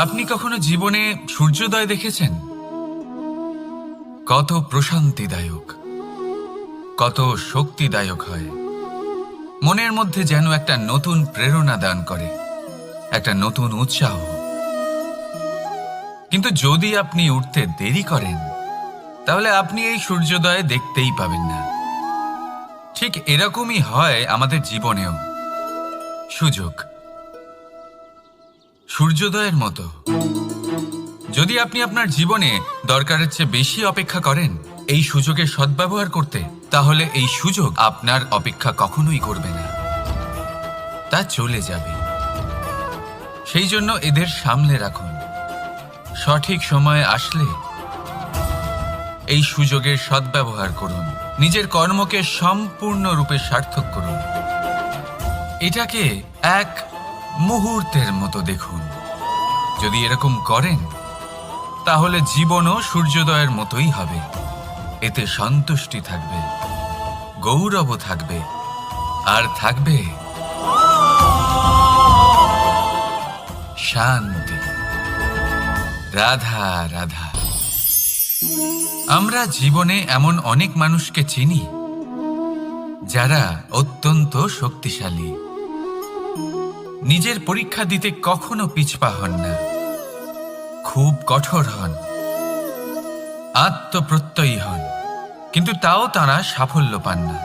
আপনি কখনো জীবনে সূর্যোদয় দেখেছেন? কত প্রশান্তিদায়ক, কত শক্তিদায়ক হয়। মনের মধ্যে যেন একটা নতুন প্রেরণা দান করে, একটা নতুন উৎসাহ। কিন্তু যদি আপনি উঠতে দেরি করেন, তাহলে আপনি এই সূর্যোদয় দেখতেই পাবেন না। ঠিক এরকমই হয় আমাদের জীবনেও। সুযোগ সূর্যোদয়ের মতো। যদি আপনি আপনার জীবনে দরকারের চেয়ে বেশি অপেক্ষা করেন এই সুযোগের সদ্ব্যবহার করতে, তাহলে এই সুযোগ আপনার অপেক্ষা কখনোই করবে না, তা চলে যাবে। সেই জন্য এদের সামলে রাখুন। সঠিক সময়ে আসলে এই সুযোগের সদ্ব্যবহার করুন, নিজের কর্মকে সম্পূর্ণরূপে সার্থক করুন। এটাকে এক মুহূর্তের মতো দেখুন। যদি এরকম করেন, তাহলে জীবনও সূর্যোদয়ের মতোই হবে। এতে সন্তুষ্টি থাকবে, গৌরবও থাকবে, আর থাকবে শান্তি। রাধা রাধা। আমরা জীবনে এমন অনেক মানুষকে চিনি যারা অত্যন্ত শক্তিশালী, নিজের পরীক্ষা দিতে কখনো পিছপা হন না, খুব কঠোর হন, আত্মপ্রত্যয়ী হন, কিন্তু তাও তারা সাফল্য পান না।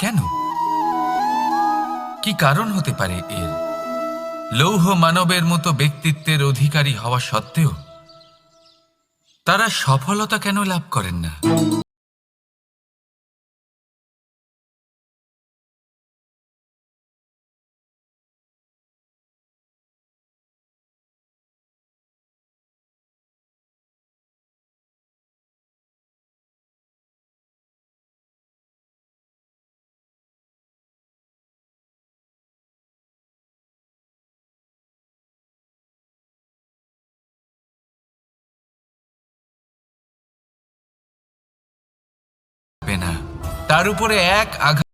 কেন? কি কারণ হতে পারে এর? লৌহ মানবের মতো ব্যক্তিত্বের অধিকারী হওয়া সত্ত্বেও তারা সফলতা কেন লাভ করেন না? না, তার উপরে এক আঘাত।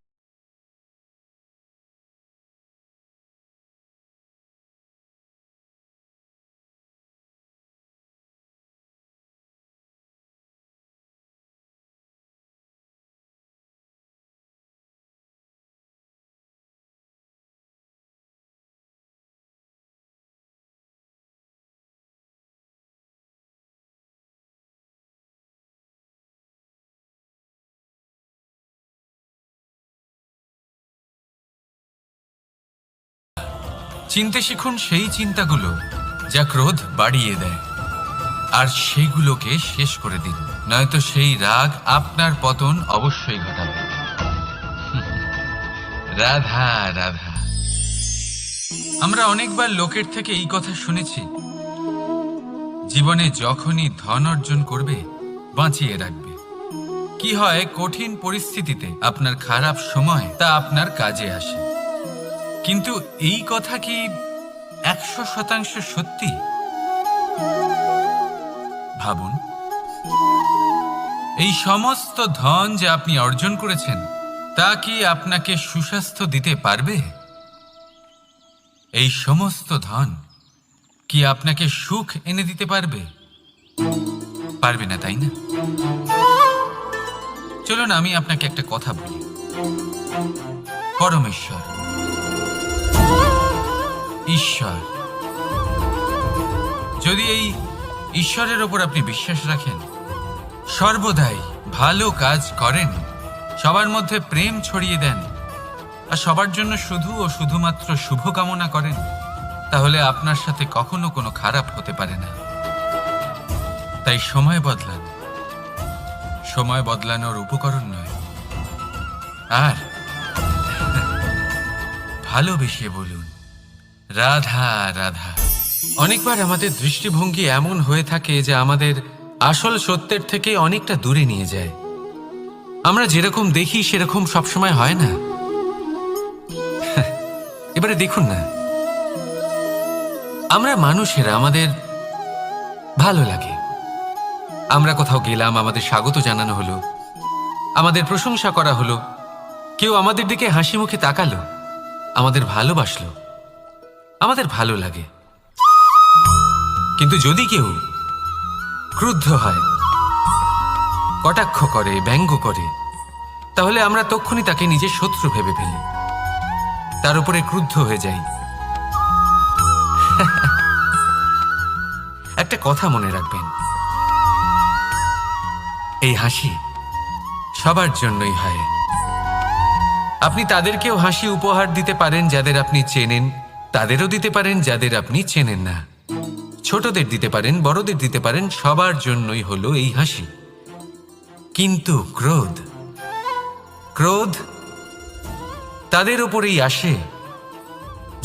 চিনতে শিখুন সেই চিন্তাগুলো যা ক্রোধ বাড়িয়ে দেয়, আর সেগুলোকে শেষ করে দিন, নয়তো সেই রাগ আপনার পতন অবশ্যই ঘটাবে। রাধা রাধা। আমরা অনেকবার লোকের থেকে এই কথা শুনেছি, জীবনে যখনই ধন অর্জন করবে বাঁচিয়ে রাখবে। কি হয়, কঠিন পরিস্থিতিতে আপনার খারাপ সময় তা আপনার কাজে আসে। কিন্তু এই কথা কি 100% সত্যি? ভাবুন, এই সমস্ত ধন যে আপনি অর্জন করেছেন তা কি আপনাকে সুস্বাস্থ্য দিতে পারবে? এই সমস্ত ধন কি আপনাকে সুখ এনে দিতে পারবে? পারবে না, তাই না? চলুন আমি আপনাকে একটা কথা বলি। পরমেশ্বর, ঈশ্বর, যদি এই ঈশ্বরের ওপর আপনি বিশ্বাস রাখেন, সর্বদাই ভালো কাজ করেন, সবার মধ্যে প্রেম ছড়িয়ে দেন, আর সবার জন্য শুধু ও শুধুমাত্র শুভকামনা করেন, তাহলে আপনার সাথে কখনো কোনো খারাপ হতে পারে না। তাই সময় বদলান, সময় বদলানোর উপকরণ নয়। আর ভালোবেসে বলুন রাধা রাধা। অনেকবার আমাদের দৃষ্টিভঙ্গি এমন হয়ে থাকে যে আমাদের আসল সত্যের থেকে অনেকটা দূরে নিয়ে যায়। আমরা যেরকম দেখি সেরকম সবসময় হয় না। এবারে দেখুন না, আমরা মানুষেরা, আমাদের ভালো লাগে, আমরা কোথাও গেলাম, আমাদের স্বাগত জানানো হলো, আমাদের প্রশংসা করা হলো, কেউ আমাদের দিকে হাসি মুখে তাকালো, আমাদের ভালোবাসলো, আমাদের ভালো লাগে। কিন্তু যদি কেউ ক্রুদ্ধ হয়, কটাক্ষ করে, ব্যঙ্গ করে, তাহলে আমরা তক্ষুনি তাকে নিজের শত্রু ভেবে ফেলি, তার উপরে ক্রুদ্ধ হয়ে যাই। একটা কথা মনে রাখবেন, এই হাসি সবার জন্যই হয়। আপনি তাদেরকেও হাসি উপহার দিতে পারেন যাদের আপনি চেনেন, তাদেরও দিতে পারেন যাদের আপনি চেনেন না। ছোটদের দিতে পারেন, বড়দের দিতে পারেন, সবার জন্যই হলো এই হাসি। কিন্তু ক্রোধ, ক্রোধ তাদের উপরেই আসে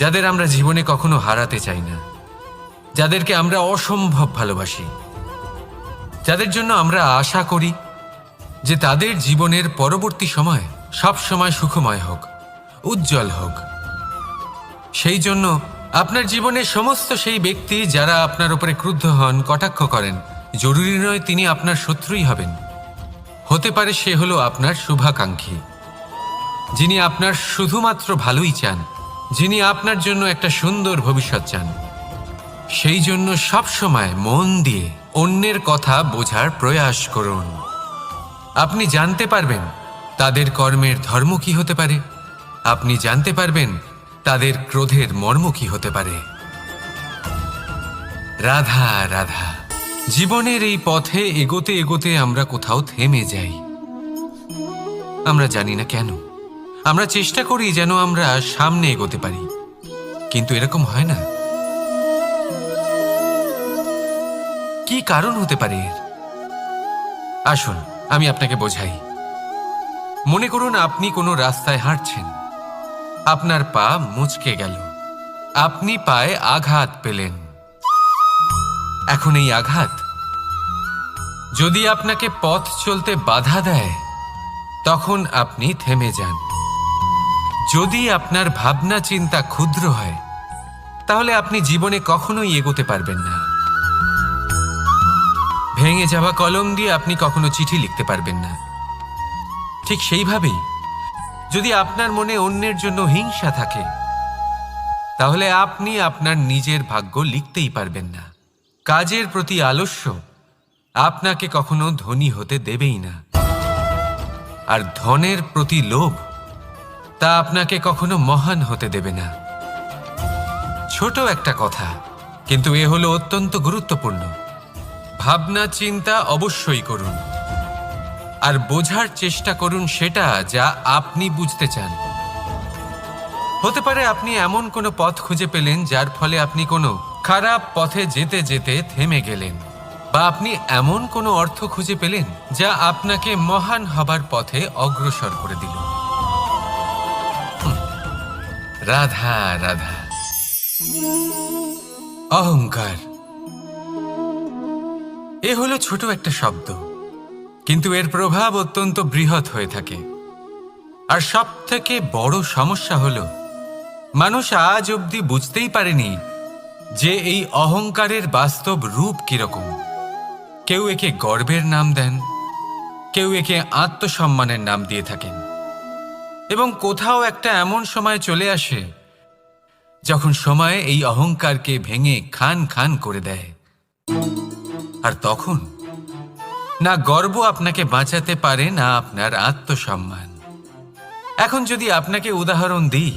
যাদের আমরা জীবনে কখনো হারাতে চাই না, যাদেরকে আমরা অসম্ভব ভালোবাসি, যাদের জন্য আমরা আশা করি যে তাদের জীবনের পরবর্তী সময় সব সময় সুখময় হোক, উজ্জ্বল হোক। সেই জন্য আপনার জীবনের সমস্ত সেই ব্যক্তি যারা আপনার উপরে ক্রুদ্ধ হন, কটাক্ষ করেন, জরুরি নয় তিনি আপনার শত্রুই হবেন। হতে পারে সে হলো আপনার শুভাকাঙ্ক্ষী, যিনি আপনার শুধুমাত্র ভালোই চান, যিনি আপনার জন্য একটা সুন্দর ভবিষ্যৎ চান। সেই জন্য সব সময় মন দিয়ে অন্যের কথা বোঝার প্রয়াস করুন। আপনি জানতে পারবেন তাদের কর্মের ধর্ম কি হতে পারে, আপনি জানতে পারবেন তাদের ক্রোধের মর্ম কি হতে পারে। রাধা রাধা। জীবনের এই পথে এগোতে এগোতে আমরা কোথাও থেমে যাই, আমরা জানি না কেন। আমরা চেষ্টা করি যেন আমরা সামনে এগোতে পারি, কিন্তু এরকম হয় না। কি কারণ হতে পারে এর? আসুন আমি আপনাকে বোঝাই। মনে করুন আপনি কোনো রাস্তায় হাঁটছেন, আপনার পা মুচকে গেল, আপনি পায়ে আঘাত পেলেন। এখন এই আঘাত যদি আপনাকে পথ চলতে বাধা দেয়, তখন আপনি থেমে যান। যদি আপনার ভাবনা চিন্তা ক্ষুদ্র হয়, তাহলে আপনি জীবনে কখনোই এগোতে পারবেন না। ভেঙে যাওয়া কলম দিয়ে আপনি কখনো চিঠি লিখতে পারবেন না। ঠিক সেইভাবেই যদি আপনার মনে অন্যের জন্য হিংসা থাকে, তাহলে আপনি আপনার নিজের ভাগ্য লিখতেই পারবেন না। কাজের প্রতি আলস্য আপনাকে কখনো ধনী হতে দেবেই না, আর ধনের প্রতি লোভ তা আপনাকে কখনো মহান হতে দেবে না। ছোট একটা কথা, কিন্তু এ হলো অত্যন্ত গুরুত্বপূর্ণ। ভাবনা চিন্তা অবশ্যই করুন, আর বোঝার চেষ্টা করুন সেটা যা আপনি বুঝতে চান। হতে পারে আপনি এমন কোনো পথ খুঁজে পেলেন যার ফলে আপনি কোনো খারাপ পথে যেতে যেতে থেমে গেলেন, বা আপনি এমন কোনো অর্থ খুঁজে পেলেন যা আপনাকে মহান হবার পথে অগ্রসর করে দিল। রাধা রাধা। অহংকার এ হলো ছোট একটা শব্দ, কিন্তু এর প্রভাব অত্যন্ত বৃহৎ হয়ে থাকে। আর সব থেকে বড় সমস্যা হলো মানুষ আজ অবধি বুঝতেই পারেনি যে এই অহংকারের বাস্তব রূপ কিরকম। কেউ একে গর্বের নাম দেন, কেউ একে আত্মসম্মানের নাম দিয়ে থাকেন, এবং কোথাও একটা এমন সময় চলে আসে যখন সময় এই অহংকারকে ভেঙে খান খান করে দেয়। আর তখন না গর্ব আপনাকে বাঁচাতে পারে, না আপনার আত্মসম্মান। এখন যদি আপনাকে উদাহরণ দিই,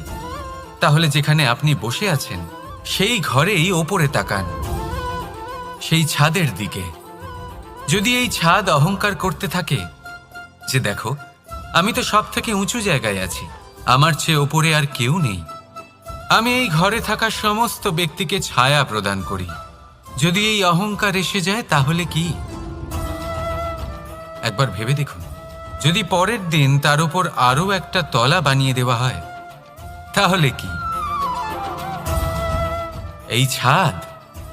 তাহলে যেখানে আপনি বসে আছেন সেই ঘরেই ওপরে তাকান, সেই ছাদের দিকে। যদি এই ছাদ অহংকার করতে থাকে যে দেখো আমি তো সব থেকে উঁচু জায়গায় আছি, আমার চেয়ে ওপরে আর কেউ নেই, আমি এই ঘরে থাকা সমস্ত ব্যক্তিকে ছায়া প্রদান করি, যদি এই অহংকার এসে যায় তাহলে কি? একবার ভেবে দেখুন, যদি পরের দিন তার উপর আরো একটা তলা বানিয়ে দেওয়া হয় তাহলে কি? এই ছাদ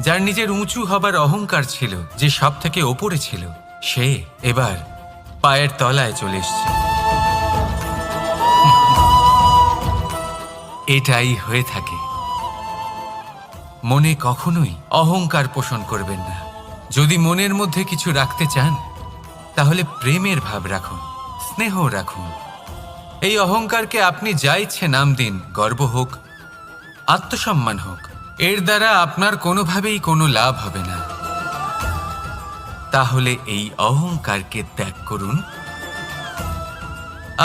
যার নিজের উঁচু হবার অহংকার ছিল, যে সব থেকে ওপরে ছিল, সে এবার পায়ের তলায় চলে এসছে। এটাই হয়ে থাকে। মনে কখনোই অহংকার পোষণ করবেন না। যদি মনের মধ্যে কিছু রাখতে চান, তাহলে প্রেমের ভাব রাখুন, স্নেহ রাখুন। এই অহংকারকে আপনি যা ইচ্ছে নাম দিন, গর্ব হোক, আত্মসম্মান হোক, এর দ্বারা আপনার কোনোভাবেই কোনো লাভ হবে না। তাহলে এই অহংকারকে ত্যাগ করুন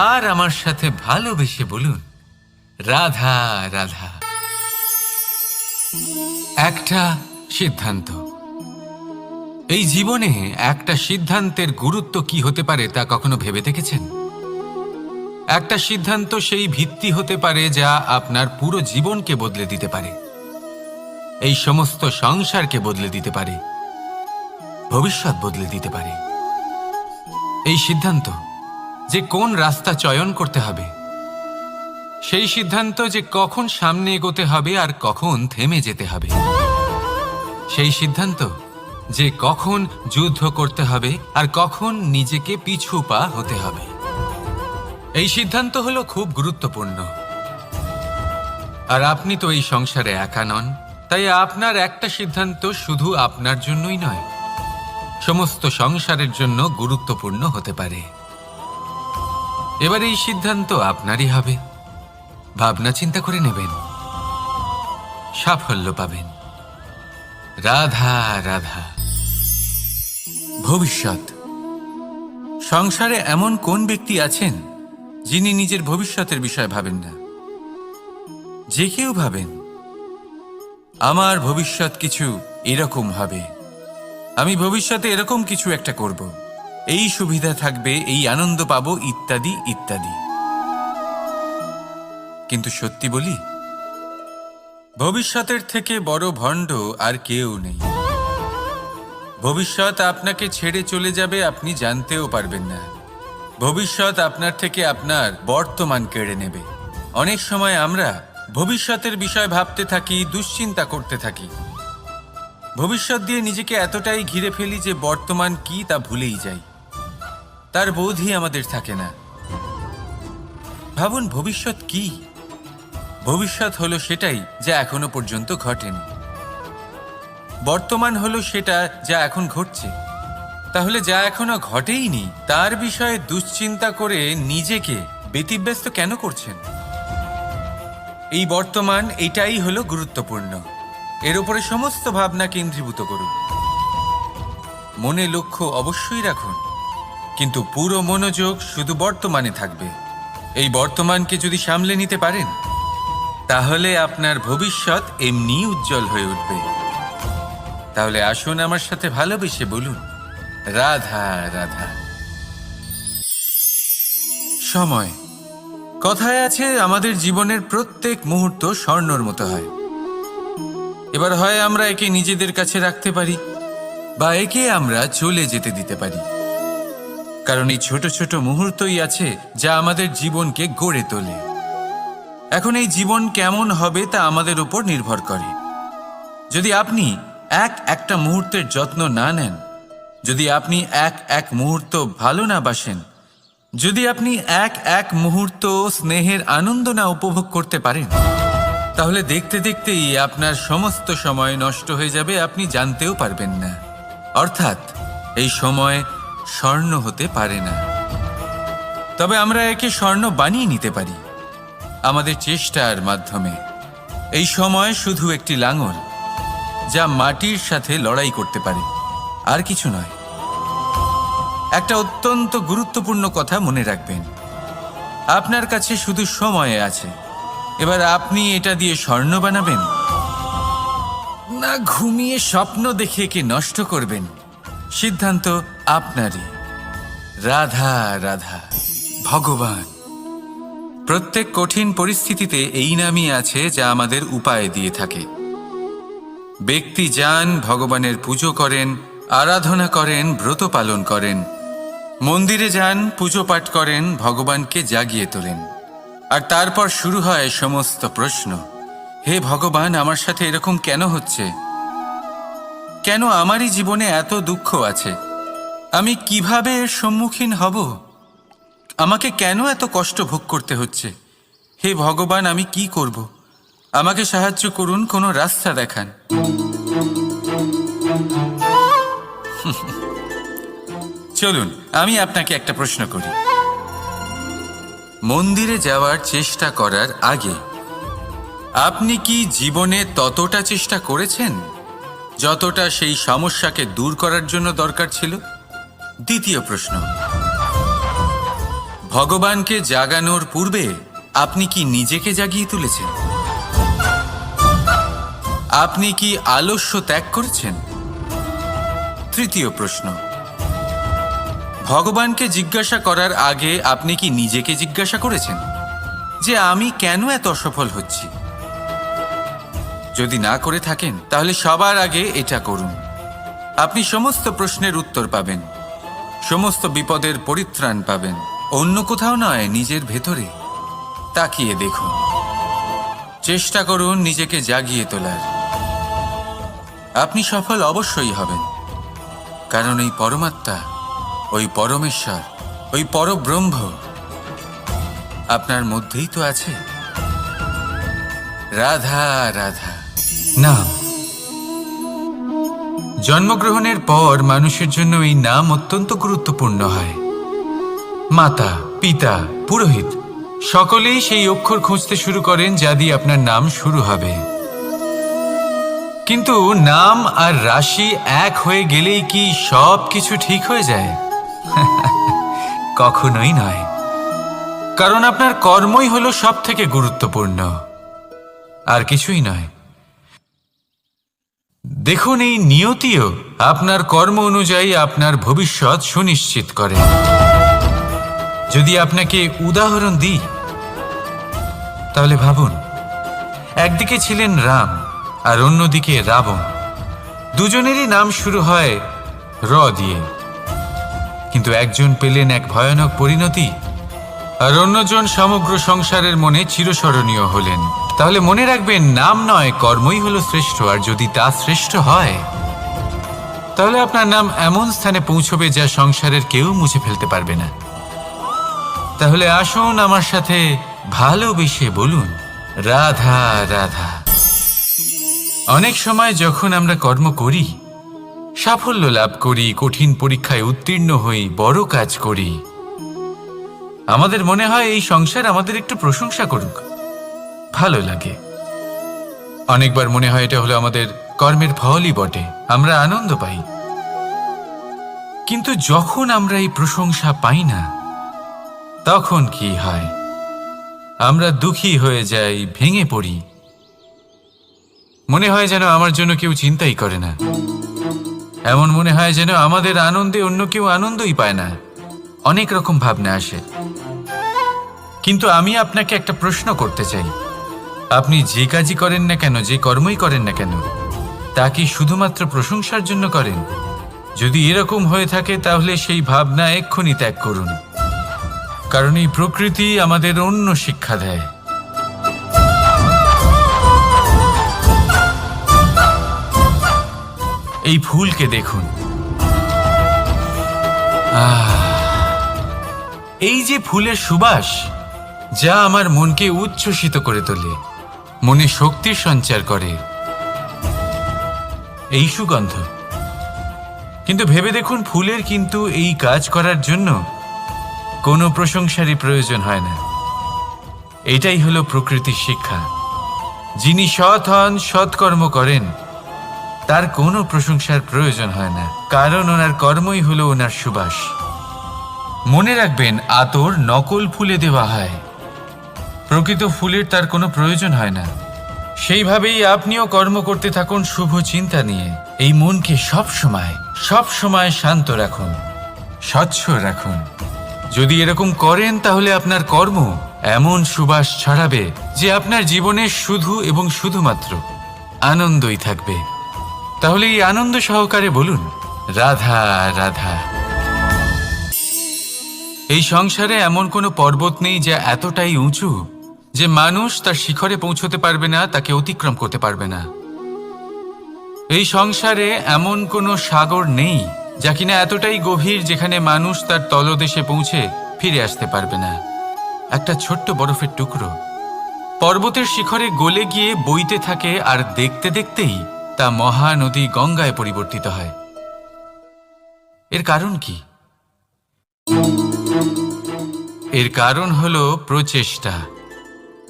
আর আমার সাথে ভালোবেসে বলুন, রাধা রাধা। একটা সিদ্ধান্ত। এই জীবনে একটা সিদ্ধান্তের গুরুত্ব কি হতে পারে তা কখনো ভেবে দেখেছেন? একটা সিদ্ধান্ত সেই ভিত্তি হতে পারে যা আপনার পুরো জীবনকে বদলে দিতে পারে, এই সমস্ত সংসারকে বদলে দিতে পারে, ভবিষ্যৎ বদলে দিতে পারে। এই সিদ্ধান্ত যে কোন রাস্তা চয়ন করতে হবে, সেই সিদ্ধান্ত যে কখন সামনে এগোতে হবে আর কখন থেমে যেতে হবে, সেই সিদ্ধান্ত যে কখন যুদ্ধ করতে হবে আর কখন নিজেকে পিছু পা হতে হবে। এই সিদ্ধান্ত হলো খুব গুরুত্বপূর্ণ। আর আপনি তো এই সংসারে একা নন, তাই আপনার একটা সিদ্ধান্ত শুধু আপনার জন্যই নয়, সমস্ত সংসারের জন্য গুরুত্বপূর্ণ হতে পারে। এবার এই সিদ্ধান্ত আপনারই হবে। ভাবনা চিন্তা করে নেবেন, সাফল্য পাবেন। রাধা রাধা। ভবিষ্যৎ। সংসারে এমন কোন ব্যক্তি আছেন যিনি নিজের ভবিষ্যতের বিষয়ে ভাবেন না? যে কেউ ভাবেন, আমার ভবিষ্যৎ কিছু এরকম হবে, আমি ভবিষ্যতে এরকম কিছু একটা করব, এই সুবিধা থাকবে, এই আনন্দ পাবো, ইত্যাদি ইত্যাদি। কিন্তু সত্যি বলি, ভবিষ্যতের থেকে বড় ভণ্ড আর কেউ নেই। ভবিষ্যৎ আপনাকে ছেড়ে চলে যাবে, আপনি জানতেও পারবেন না। ভবিষ্যৎ আপনার থেকে আপনার বর্তমান কেড়ে নেবে। অনেক সময় আমরা ভবিষ্যতের বিষয় ভাবতে থাকি, দুশ্চিন্তা করতে থাকি, ভবিষ্যৎ দিয়ে নিজেকে এতটাই ঘিরে ফেলি যে বর্তমান কি তা ভুলেই যাই, তার বোধই আমাদের থাকে না। ভাবুন, ভবিষ্যৎ কি? ভবিষ্যৎ হলো সেটাই যা এখনো পর্যন্ত ঘটেনি। বর্তমান হলো সেটা যা এখন ঘটছে। তাহলে যা এখনো ঘটেইনি তার বিষয়ে দুশ্চিন্তা করে নিজেকে ব্যতিব্যস্ত কেন করছেন? এই বর্তমান, এটাই হলো গুরুত্বপূর্ণ। এর উপরে সমস্ত ভাবনা কেন্দ্রীভূত করুন। মনে লক্ষ্য অবশ্যই রাখুন, কিন্তু পুরো মনোযোগ শুধু বর্তমানে থাকবে। এই বর্তমানকে যদি সামলে নিতে পারেন, তাহলে আপনার ভবিষ্যৎ এমনি উজ্জ্বল হয়ে উঠবে। তাহলে আসুন আমার সাথে ভালোবেসে বলুন, রাধা রাধা। সময়। কথায় আছে, আমাদের জীবনের প্রত্যেক মুহূর্ত স্বর্ণর মতো হয়। এবার হয় আমরা একে নিজেদের কাছে রাখতে পারি, বা একে আমরা চলে যেতে দিতে পারি। কারণ এই ছোট ছোট মুহূর্তই আছে যা আমাদের জীবনকে গড়ে তোলে। এখন এই জীবন কেমন হবে তা আমাদের উপর নির্ভর করে। যদি আপনি একটা মুহূর্তের যত্ন না নেন, যদি আপনি এক মুহূর্ত ভালো না বাসেন, যদি আপনি এক মুহূর্ত স্নেহের আনন্দ না উপভোগ করতে পারেন, তাহলে দেখতে দেখতেই আপনার সমস্ত সময় নষ্ট হয়ে যাবে, আপনি জানতেও পারবেন না। অর্থাৎ এই সময় স্বর্ণ হতে পারে না। তবে আমরা একে স্বর্ণ বানিয়ে নিতে পারি আমাদের চেষ্টার মাধ্যমে। এই সময় শুধু একটি লাঙল যা মাটির সাথে লড়াই করতে পারে, আর কিছু নয়। একটা অত্যন্ত গুরুত্বপূর্ণ কথা মনে রাখবেন, আপনার কাছে শুধু সময় আছে। এবার আপনি এটা দিয়ে স্বর্ণ বানাবেন, না ঘুমিয়ে স্বপ্ন দেখে একে নষ্ট করবেন, সিদ্ধান্ত আপনারই। রাধা রাধা। ভগবান। প্রত্যেক কঠিন পরিস্থিতিতে এই নামই আছে যা আমাদের উপায় দিয়ে থাকে। ব্যক্তি যান, ভগবানের পুজো করেন, আরাধনা করেন, ব্রত পালন করেন, মন্দিরে যান, পুজো পাঠ করেন, ভগবানকে জাগিয়ে তোলেন। আর তারপর শুরু হয় সমস্ত প্রশ্ন। হে ভগবান, আমার সাথে এরকম কেন হচ্ছে? কেন আমারই জীবনে এত দুঃখ আছে? আমি কিভাবে এর সম্মুখীন হব? আমাকে কেন এত কষ্ট ভোগ করতে হচ্ছে? হে ভগবান, আমি কি করব? আমাকে সাহায্য করুন, কোনো রাস্তা দেখান। চলুন আমি আপনাকে একটা প্রশ্ন করি। মন্দিরে যাওয়ার চেষ্টা করার আগে আপনি কি জীবনে ততটা চেষ্টা করেছেন যতটা সেই সমস্যাকে দূর করার জন্য দরকার ছিল? দ্বিতীয় প্রশ্ন, ভগবানকে জাগানোর পূর্বে আপনি কি নিজেকে জাগিয়ে তুলেছেন? আপনি কি আলস্য ত্যাগ করেছেন? তৃতীয় প্রশ্ন, ভগবানকে জিজ্ঞাসা করার আগে আপনি কি নিজেকে জিজ্ঞাসা করেছেন যে আমি কেন এত অসফল হচ্ছি? যদি না করে থাকেন তাহলে সবার আগে এটা করুন। আপনি সমস্ত প্রশ্নের উত্তর পাবেন, সমস্ত বিপদের পরিত্রাণ পাবেন। অন্য কোথাও নয়, নিজের ভেতরে তাকিয়ে দেখুন। চেষ্টা করুন নিজেকে জাগিয়ে তোলার। আপনি সফল অবশ্যই হবেন, কারণ এই পরমাত্মা, ওই পরমেশ্বর, ওই পরব্রহ্ম আপনার মধ্যেই তো আছে। রাধা রাধা। নাম। জন্মগ্রহণের পর মানুষের জন্য এই নাম অত্যন্ত গুরুত্বপূর্ণ হয়। মাতা, পিতা, পুরোহিত সকলেই সেই অক্ষর খুঁজতে শুরু করেন যা দিয়ে আপনার নাম শুরু হবে। কিন্তু নাম আর রাশি এক হয়ে গেলেই কি সব কিছু ঠিক হয়ে যায়? কখনোই নয়, কারণ আপনার কর্মই হলো সব থেকে গুরুত্বপূর্ণ, আর কিছুই নয়। দেখুন, এই নিয়তিও আপনার কর্ম অনুযায়ী আপনার ভবিষ্যৎ সুনিশ্চিত করে। যদি আপনাকে উদাহরণ দিই তাহলে ভাবুন, একদিকে ছিলেন রাম আর অন্যদিকে রাবণ। দুজনেরই নাম শুরু হয় র দিয়ে, কিন্তু একজন পেলেন এক ভয়ানক পরিণতি আর অন্যজন সমগ্র সংসারের মনে চিরস্মরণীয় হলেন। তাহলে মনে রাখবেন, নাম নয়, কর্মই হলো শ্রেষ্ঠ। আর যদি তা শ্রেষ্ঠ হয় তাহলে আপনার নাম এমন স্থানে পৌঁছবে যা সংসারের কেউ মুছে ফেলতে পারবে না। তাহলে আসুন আমার সাথে ভালোবেসে বলুন, রাধা রাধা। অনেক সময় যখন আমরা কর্ম করি, সাফল্য লাভ করি, কঠিন পরীক্ষায় উত্তীর্ণ হই, বড় কাজ করি, আমাদের মনে হয় এই সংসার আমাদের একটু প্রশংসা করুক, ভালো লাগে। অনেকবার মনে হয় এটা হলো আমাদের কর্মের ফলই বটে, আমরা আনন্দ পাই। কিন্তু যখন আমরা এই প্রশংসা পাই না, তখন কি হয়? আমরা দুঃখী হয়ে যাই, ভেঙে পড়ি। মনে হয় যেন আমার জন্য কেউ চিন্তাই করে না। এমন মনে হয় যেন আমাদের আনন্দে অন্য কেউ আনন্দই পায় না। অনেক রকম ভাবনা আসে। কিন্তু আমি আপনাকে একটা প্রশ্ন করতে চাই, আপনি যে কাজই করেন না কেন, যে কর্মই করেন না কেন, তা কি শুধুমাত্র প্রশংসার জন্য করেন? যদি এরকম হয়ে থাকে তাহলে সেই ভাবনা এক্ষুনি ত্যাগ করুন, কারণ এই প্রকৃতি আমাদের অন্য শিক্ষা দেয়। এই ফুলকে দেখুন, এই যে ফুলের সুবাস, যা আমার মনকে উচ্ছ্বসিত করে তোলে, মনে শক্তির সঞ্চার করে, এই সুগন্ধ। কিন্তু ভেবে দেখুন, ফুলের কিন্তু এই কাজ করার জন্য কোনো প্রশংসারই প্রয়োজন হয় না। এটাই হলো প্রকৃতির শিক্ষা। যিনি সৎ হন, সৎকর্ম করেন, তার কোনো প্রশংসার প্রয়োজন হয় না, কারণ ওনার কর্মই হলো ওনার সুবাস। মনে রাখবেন, আতর নকল ফুলে দেওয়া হয়, প্রকৃত ফুলের তার কোনো প্রয়োজন হয় না। সেইভাবেই আপনিও কর্ম করতে থাকুন শুভ চিন্তা নিয়ে। এই মনকে সব সময় শান্ত রাখুন, স্বচ্ছ রাখুন। যদি এরকম করেন তাহলে আপনার কর্ম এমন সুবাস ছড়াবে যে আপনার জীবনে শুধু এবং শুধুমাত্র আনন্দই থাকবে। তাহলে এই আনন্দ সহকারে বলুন, রাধা রাধা। এই সংসারে এমন কোনো পর্বত নেই যা এতটাই উঁচু যে মানুষ তার শিখরে পৌঁছতে পারবে না, তাকে অতিক্রম করতে পারবে না। এই সংসারে এমন কোনো সাগর নেই যা কিনা এতটাই গভীর যেখানে মানুষ তার তলদেশে পৌঁছে ফিরে আসতে পারবে না। একটা ছোট্ট বরফের টুকরো পর্বতের শিখরে গলে গিয়ে বইতে থাকে, আর দেখতে দেখতেই তা মহানদী গঙ্গায় পরিবর্তিত হয়। এর কারণ কি? এর কারণ হলো প্রচেষ্টা,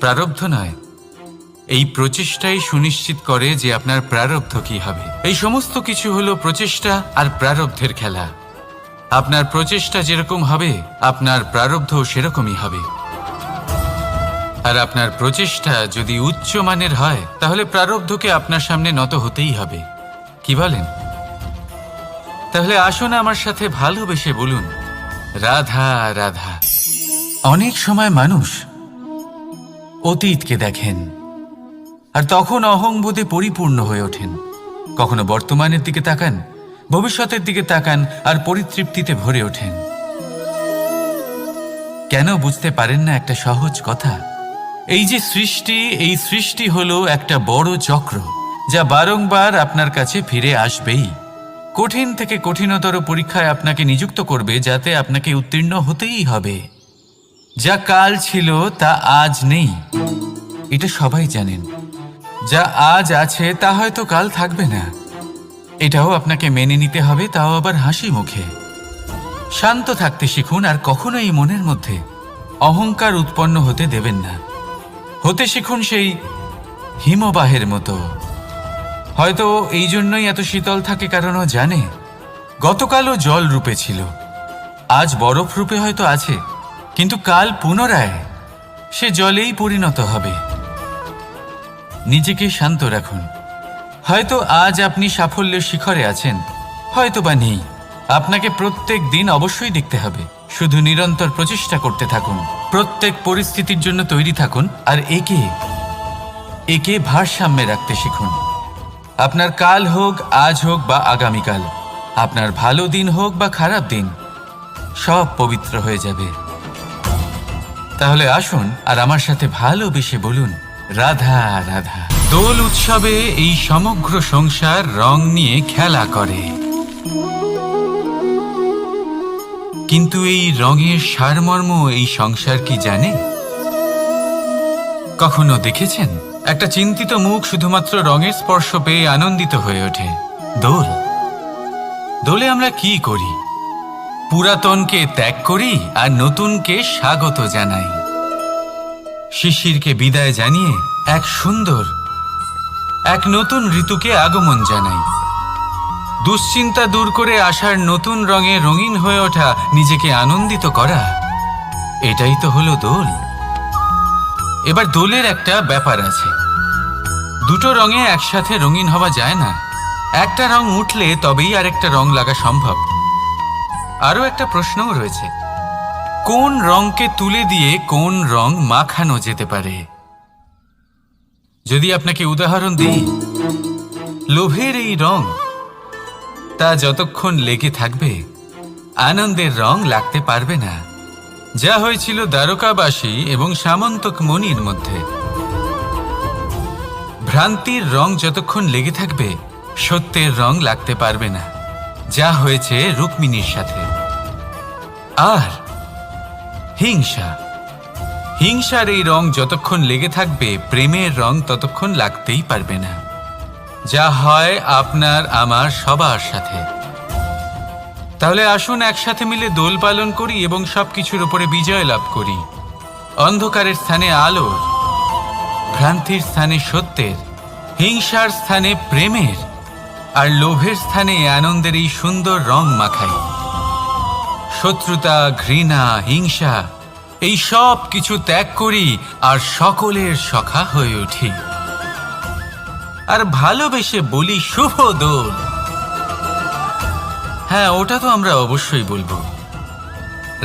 প্রারব্ধ নয়। এই প্রচেষ্টাই সুনিশ্চিত করে যে আপনার প্রারব্ধ কি হবে। এই সমস্ত কিছু হলো প্রচেষ্টা আর প্রারব্ধের খেলা। আপনার প্রচেষ্টা যেরকম হবে আপনার প্রারব্ধ সেরকমই হবে। আর আপনার প্রচেষ্টা যদি উচ্চ মানের হয় তাহলে প্রারব্ধকে আপনার সামনে নত হতেই হবে। কি বলেন? তাহলে আসুন আমার সাথে ভালোবেসে বলুন, রাধা রাধা। অনেক সময় মানুষ অতীতকে দেখেন আর তখন অহংবোধে পরিপূর্ণ হয়ে ওঠেন। কখনো বর্তমানের দিকে তাকান, ভবিষ্যতের দিকে তাকান আর পরিতৃপ্তিতে ভরে ওঠেন। কেন বুঝতে পারেন না একটা সহজ কথা? এই যে সৃষ্টি, এই সৃষ্টি হলো একটা বড় চক্র যা বারংবার আপনার কাছে ফিরে আসবেই। কঠিন থেকে কঠিনতর পরীক্ষায় আপনাকে নিযুক্ত করবে, যাতে আপনাকে উত্তীর্ণ হতেই হবে। যা কাল ছিল তা আজ নেই, এটা সবাই জানেন। যা আজ আছে তা হয়তো কাল থাকবে না, এটাও আপনাকে মেনে নিতে হবে, তাও আবার হাসি মুখে। শান্ত থাকতে শিখুন আর কখনোই মনের মধ্যে অহংকার উৎপন্ন হতে দেবেন না। হতে শিখুন সেই হিমবাহের মতো। হয়তো এই জন্যই এত শীতল থাকে, কারণ ও জানে গতকালও জল রূপে ছিল, আজ বরফ রূপে হয়তো আছে, কিন্তু কাল পুনরায় সে জলেই পরিণত হবে। নিজেকে শান্ত রাখুন। হয়তো আজ আপনি সাফল্যের শিখরে আছেন, হয়তো বা নেই। আপনাকে প্রত্যেক দিন অবশ্যই দেখতে হবে। শুধু নিরন্তর প্রচেষ্টা করতে থাকুন, প্রত্যেক পরিস্থিতির জন্য তৈরি থাকুন আর একে ভারসাম্যে রাখতে শিখুন। আপনার কাল হোক, আজ হোক বা আগামীকাল, আপনার ভালো দিন হোক বা খারাপ দিন, সব পবিত্র হয়ে যাবে। তাহলে আসুন আর আমার সাথে ভালোবেসে বলুন, রাধা রাধা। দোল উৎসবে এই সমগ্র সংসার রং নিয়ে খেলা করে, কিন্তু এই রঙের সারমর্ম এই সংসার কি জানে? কখনো দেখেছেন একটা চিন্তিত মুখ শুধুমাত্র রঙের স্পর্শ পেয়ে আনন্দিত হয়ে ওঠে? দোলে আমরা কি করি? পুরাতনকে ত্যাগ করি আর নতুনকে স্বাগত জানাই। শিশিরকে বিদায় জানিয়ে এক নতুন ঋতুকে আগমন জানাই। দুশ্চিন্তা দূর করে আসার নতুন রঙে রঙিন হয়ে ওঠা, নিজেকে আনন্দিত করা, এটাই তো হলো দোল। এবার দোলের একটা ব্যাপার আছে, দুটো রঙে একসাথে রঙিন হওয়া যায় না। একটা রং উঠলে তবেই আরেকটা রং লাগা সম্ভব। আরও একটা প্রশ্নও রয়েছে, কোন রংকে তুলে দিয়ে কোন রং মাখানো যেতে পারে? যদি আপনাকে উদাহরণ দিই, লোভের এই রং, তা যতক্ষণ লেগে থাকবে আনন্দের রং লাগতে পারবে না। যা হয়েছিল দ্বারকাবাসী এবং সামন্তক মণির মধ্যে। ভ্রান্তির রং যতক্ষণ লেগে থাকবে সত্যের রং লাগতে পারবে না, যা হয়েছে রুক্মিণীর সাথে। আর হিংসার এই রং যতক্ষণ লেগে থাকবে প্রেমের রং ততক্ষণ লাগতেই পারবে না, যা হয় আপনার আমার সবার সাথে। তাহলে আসুন একসাথে মিলে দোল পালন করি এবং সবকিছুর উপরে বিজয় লাভ করি। অন্ধকারের স্থানে আলোর, ভ্রান্তির স্থানে সত্যের, হিংসার স্থানে প্রেমের আর লোভের স্থানে আনন্দের এই সুন্দর রং মাখাই। শত্রুতা, ঘৃণা, হিংসা এই সব কিছু ত্যাগ করি আর সকলের সখা হয়ে উঠি। আর ভালোবেসে বলি, শুভ দোল। হ্যাঁ, ওটা তো আমরা অবশ্যই বলবো,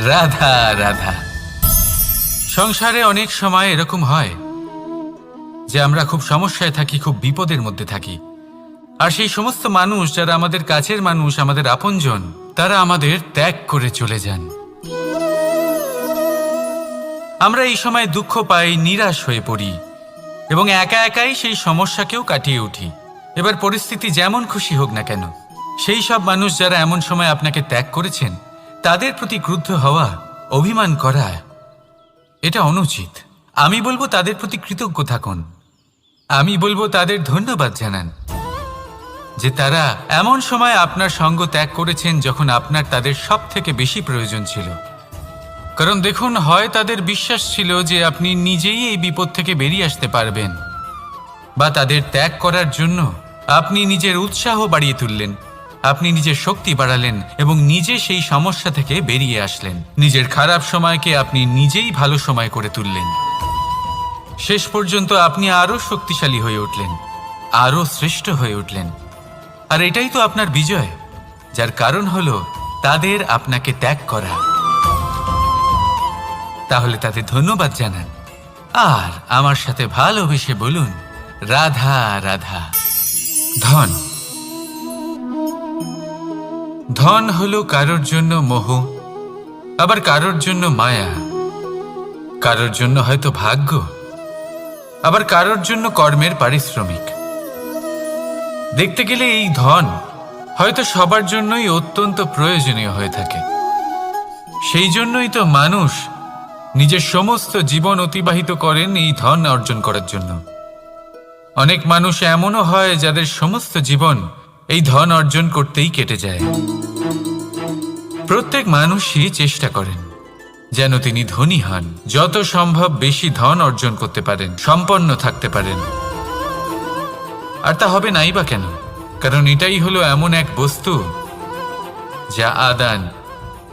রাধা রাধা। সংসারে অনেক সময় এরকম হয় যে আমরা খুব সমস্যায় থাকি, খুব বিপদের মধ্যে থাকি। আর সেই সমস্ত মানুষ যারা আমাদের কাছের মানুষ, আমাদের আপনজন, তারা আমাদের ত্যাগ করে চলে যান। আমরা এই সময় দুঃখ পাই, নিরাশ হয়ে পড়ি এবং একা একাই সেই সমস্যাকেও কাটিয়ে উঠি। এবার পরিস্থিতি যেমন খুশি হোক না কেন, সেই সব মানুষ যারা এমন সময় আপনাকে ত্যাগ করেছেন, তাদের প্রতি ক্রুদ্ধ হওয়া, অভিমান করা, এটা অনুচিত। আমি বলবো তাদের প্রতি কৃতজ্ঞ থাকুন। আমি বলবো তাদের ধন্যবাদ জানান যে তারা এমন সময় আপনার সঙ্গ ত্যাগ করেছেন যখন আপনার তাদের সব থেকে বেশি প্রয়োজন ছিল। কারণ দেখুন, হয় তাদের বিশ্বাস ছিল যে আপনি নিজেই এই বিপদ থেকে বেরিয়ে আসতে পারবেন, বা তাদের ত্যাগ করার জন্য আপনি নিজের উৎসাহ বাড়িয়ে তুললেন, আপনি নিজের শক্তি বাড়ালেন এবং নিজে সেই সমস্যা থেকে বেরিয়ে আসলেন। নিজের খারাপ সময়কে আপনি নিজেই ভালো সময় করে তুললেন। শেষ পর্যন্ত আপনি আরও শক্তিশালী হয়ে উঠলেন, আরও শ্রেষ্ঠ হয়ে উঠলেন। আর এটাই তো আপনার বিজয়, যার কারণ হলো তাদের আপনাকে ত্যাগ করা। তাহলে তাদের ধন্যবাদ জানান আর আমার সাথে ভালোবেসে বলুন, রাধা রাধা। ধন, ধন হলো কারোর জন্য মোহ, আবার কারোর জন্য মায়া, কারোর জন্য হয়তো ভাগ্য, আবার কারোর জন্য কর্মের পারিশ্রমিক। দেখতে গেলে এই ধন হয়তো সবার জন্যই অত্যন্ত প্রয়োজনীয় হয়ে থাকে। সেই জন্যই তো মানুষ নিজের সমস্ত জীবন অতিবাহিত করেন এই ধন অর্জন করার জন্য। অনেক মানুষ এমনও হয় যাদের সমস্ত জীবন এই ধন অর্জন করতেই কেটে যায়। প্রত্যেক মানুষই চেষ্টা করেন যেন তিনি ধনী হন, যত সম্ভব বেশি ধন অর্জন করতে পারেন, সম্পন্ন থাকতে পারেন। আর তা হবে নাই বা কেন? কারণ এটাই হলো এমন এক বস্তু যা আদান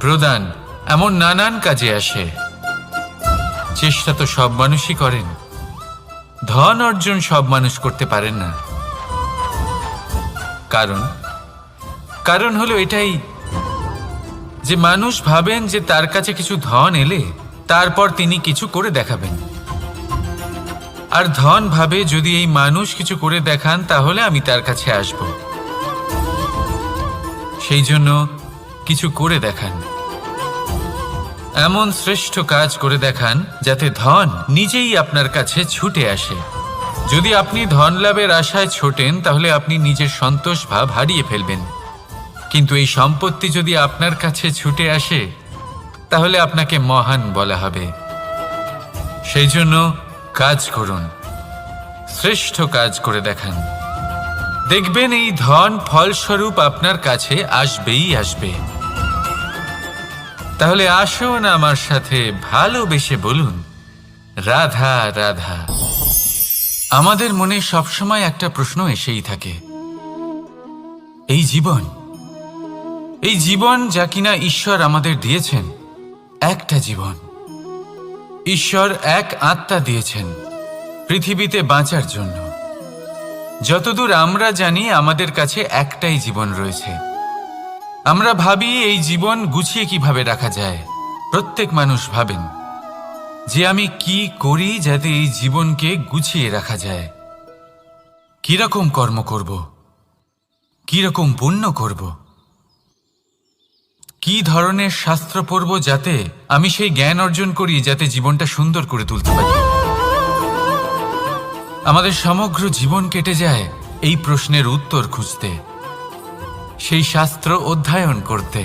প্রদান এমন নানান কাজে আসে। চেষ্টা তো সব মানুষই করেন, ধন অর্জন সব মানুষ করতে পারেন না। কারণ হলো এটাই যে মানুষ ভাবেন যে তার কাছে কিছু ধন এলে তারপর তিনি কিছু করে দেখাবেন, আর ধন ভাবে যদি এই মানুষ কিছু করে দেখান তাহলে আমি তার কাছে আসব। সেই জন্য কিছু করে দেখান, এমন শ্রেষ্ঠ কাজ করে দেখান যাতে ধন নিজেই আপনার কাছে ছুটে আসে। যদি আপনি ধন লাভের আশায় ছোটেন তাহলে আপনি নিজের সন্তোষ ভাব হারিয়ে ফেলবেন। কিন্তু এই সম্পত্তি যদি আপনার কাছে ছুটে আসে তাহলে আপনাকে মহান বলা হবে। সেই জন্য কাজ করুন, শ্রেষ্ঠ কাজ করে দেখান, দেখবেন এই ধন ফলস্বরূপ আপনার কাছে আসবেই আসবে। তাহলে আসুন আমার সাথে ভালোবেসে বলুন, রাধা রাধা। আমাদের মনে সবসময় একটা প্রশ্ন এসেই থাকে, এই জীবন যা কিনা ঈশ্বর আমাদের দিয়েছেন, একটা জীবন। ঈশ্বর এক আত্মা দিয়েছেন পৃথিবীতে বাঁচার জন্য। যতদূর আমরা জানি আমাদের কাছে একটাই জীবন রয়েছে। আমরা ভাবি এই জীবন গুছিয়ে কিভাবে রাখা যায়। প্রত্যেক মানুষ ভাবেন যে আমি কি করি যাতে এই জীবনকে গুছিয়ে রাখা যায়, কিরকম কর্ম করব, কিরকম পুণ্য করব, কি ধরনের শাস্ত্র পড়ব যাতে আমি সেই জ্ঞান অর্জন করি যাতে জীবনটা সুন্দর করে তুলতে পারি। আমাদের সমগ্র জীবন কেটে যায় এই প্রশ্নের উত্তর খুঁজতে, সেই শাস্ত্র অধ্যয়ন করতে।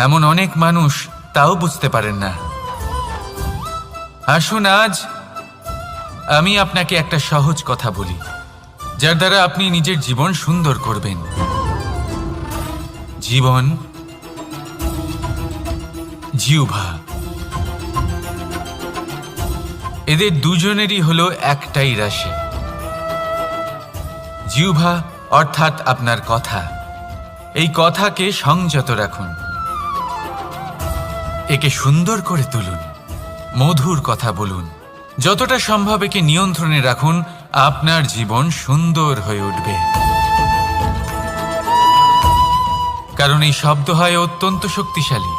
এমন অনেক মানুষ তাও বুঝতে পারেন না। আসুন আজ আমি আপনাকে একটা সহজ কথা বলি, যার দ্বারা আপনি নিজের জীবন সুন্দর করবেন। জীবন, জিহ্বা, এদের দুজনেরই হলো একটাই রাশি। জিহ্বা অর্থাৎ আপনার কথা, এই কথাকে সংযত রাখুন, একে সুন্দর করে তুলুন, মধুর কথা বলুন, যতটা সম্ভব একে নিয়ন্ত্রণে রাখুন। আপনার জীবন সুন্দর হয়ে উঠবে। কারণ এই শব্দ হয় অত্যন্ত শক্তিশালী।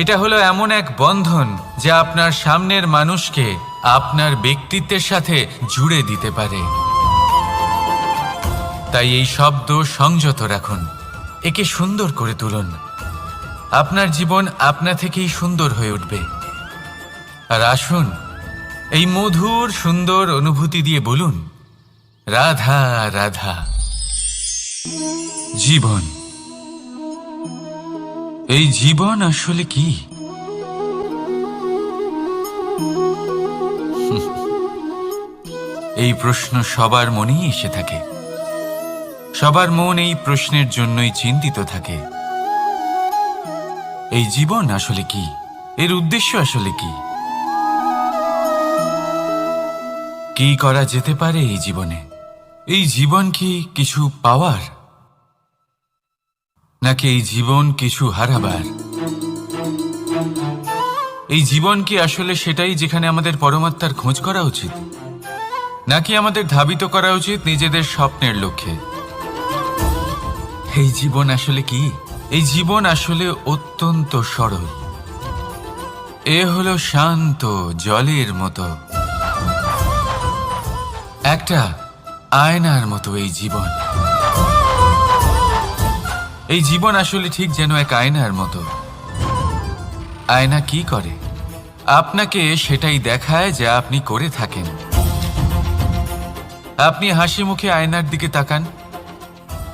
এটা হলো এমন এক বন্ধন যা আপনার সামনের মানুষকে আপনার ব্যক্তিত্বের সাথে জুড়ে দিতে পারে। তাই এই শব্দ সংযত রাখুন, একে সুন্দর করে তুলুন। আপনার জীবন আপনা থেকেই সুন্দর হয়ে উঠবে। আর আসুন এই মধুর সুন্দর অনুভূতি দিয়ে বলুন, রাধা রাধা। জীবন, এই জীবন আসলে কি? এই প্রশ্ন সবার মনেই এসে থাকে। সবার মন এই প্রশ্নের জন্যই চিন্তিত থাকে। এই জীবন আসলে কি, এর উদ্দেশ্য আসলে কি, কি করা যেতে পারে এই জীবনে? এই জীবন কি কিছু পাওয়ার, নাকি এই জীবন কিছু হারাবার? এই জীবন কি আসলে সেটাই যেখানে আমাদের পরমাত্মার খোঁজ করা উচিত, নাকি আমাদের ধাবিত করা উচিত নিজেদের স্বপ্নের লক্ষ্যে? এই জীবন আসলে কি? এই জীবন আসলে অত্যন্ত সরল। এ হলো শান্ত জলের মতো, একটা আয়নার মতো এই জীবন। এই জীবন আসলে ঠিক যেন এক আয়নার মতো। আয়না কি করে? আপনাকে সেটাই দেখায় যা আপনি করে থাকেন। আপনি হাসি মুখে আয়নার দিকে তাকান,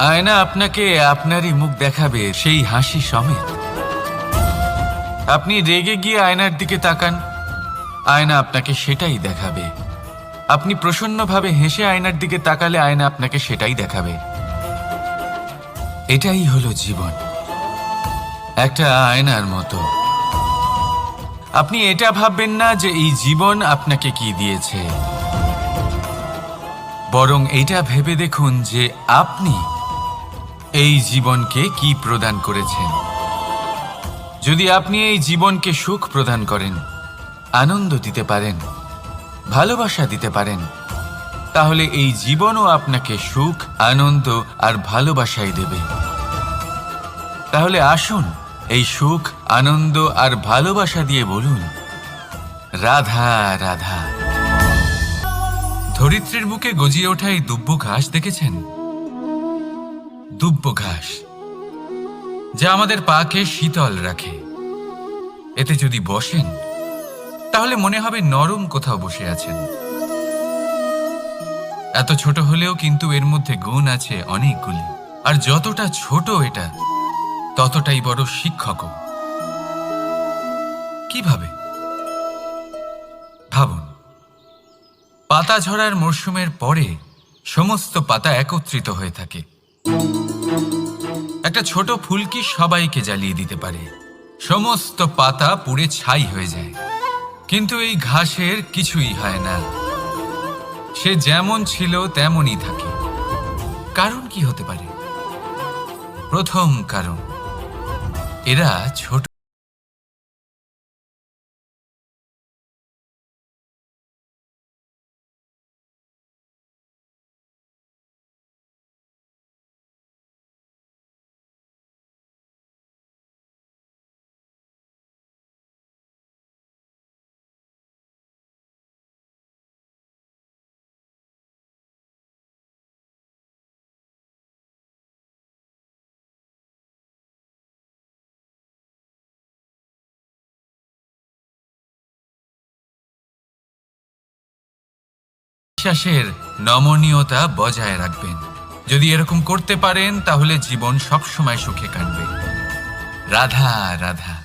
আয়না আপনাকে আপনারই মুখ দেখাবে, সেই হাসি সমেত। আপনি রেগে গিয়ে আয়নার দিকে তাকান, আয়না আপনাকে সেটাই দেখাবে। আপনি প্রসন্নভাবে হেসে আয়নার দিকে তাকালে আয়না আপনাকে সেটাই দেখাবে। এটাই হলো জীবন, একটা আয়নার মতো। আপনি এটা ভাববেন না যে এই জীবন আপনাকে কি দিয়েছে, বরং এটা ভেবে দেখুন যে আপনি এই জীবনকে কি প্রদান করেছেন। যদি আপনি এই জীবনকে সুখ প্রদান করেন, আনন্দ দিতে পারেন, ভালোবাসা দিতে পারেন, তাহলে এই জীবনও আপনাকে সুখ, আনন্দ আর ভালোবাসাই দেবে। তাহলে আসুন এই সুখ, আনন্দ আর ভালোবাসা দিয়ে বলুন, রাধা রাধা। ধরিত্রীর বুকে গজিয়ে ওঠা এই দুব্ব ঘাস দেখেছেন? দুব্ব ঘাস, যা আমাদের পাকে শীতল রাখে। এতে যদি বসেন তাহলে মনে হবে নরম কোথাও বসে আছেন। এত ছোট হলেও কিন্তু এর মধ্যে গুণ আছে অনেকগুলি, আর যতটা ছোট এটা ততটাই বড় শিক্ষকও। কিভাবে? ভাবুন, পাতা ঝরার মরশুমের পরে সমস্ত পাতা একত্রিত হয়ে থাকে। একটা ছোট ফুলকি সবাইকে জ্বালিয়ে দিতে পারে, সমস্ত পাতা পুড়ে ছাই হয়ে যায়। কিন্তু এই ঘাসের কিছুই হয় না, সে যেমন ছিল তেমনই থাকে। কারণ কি হতে পারে? প্রথম কারণ, এরা ছোট। বিশ্বাসের নমনীয়তা বজায় রাখবেন। যদি এরকম করতে পারেন তাহলে জীবন সবসময় সুখে কাটবে। রাধা রাধা।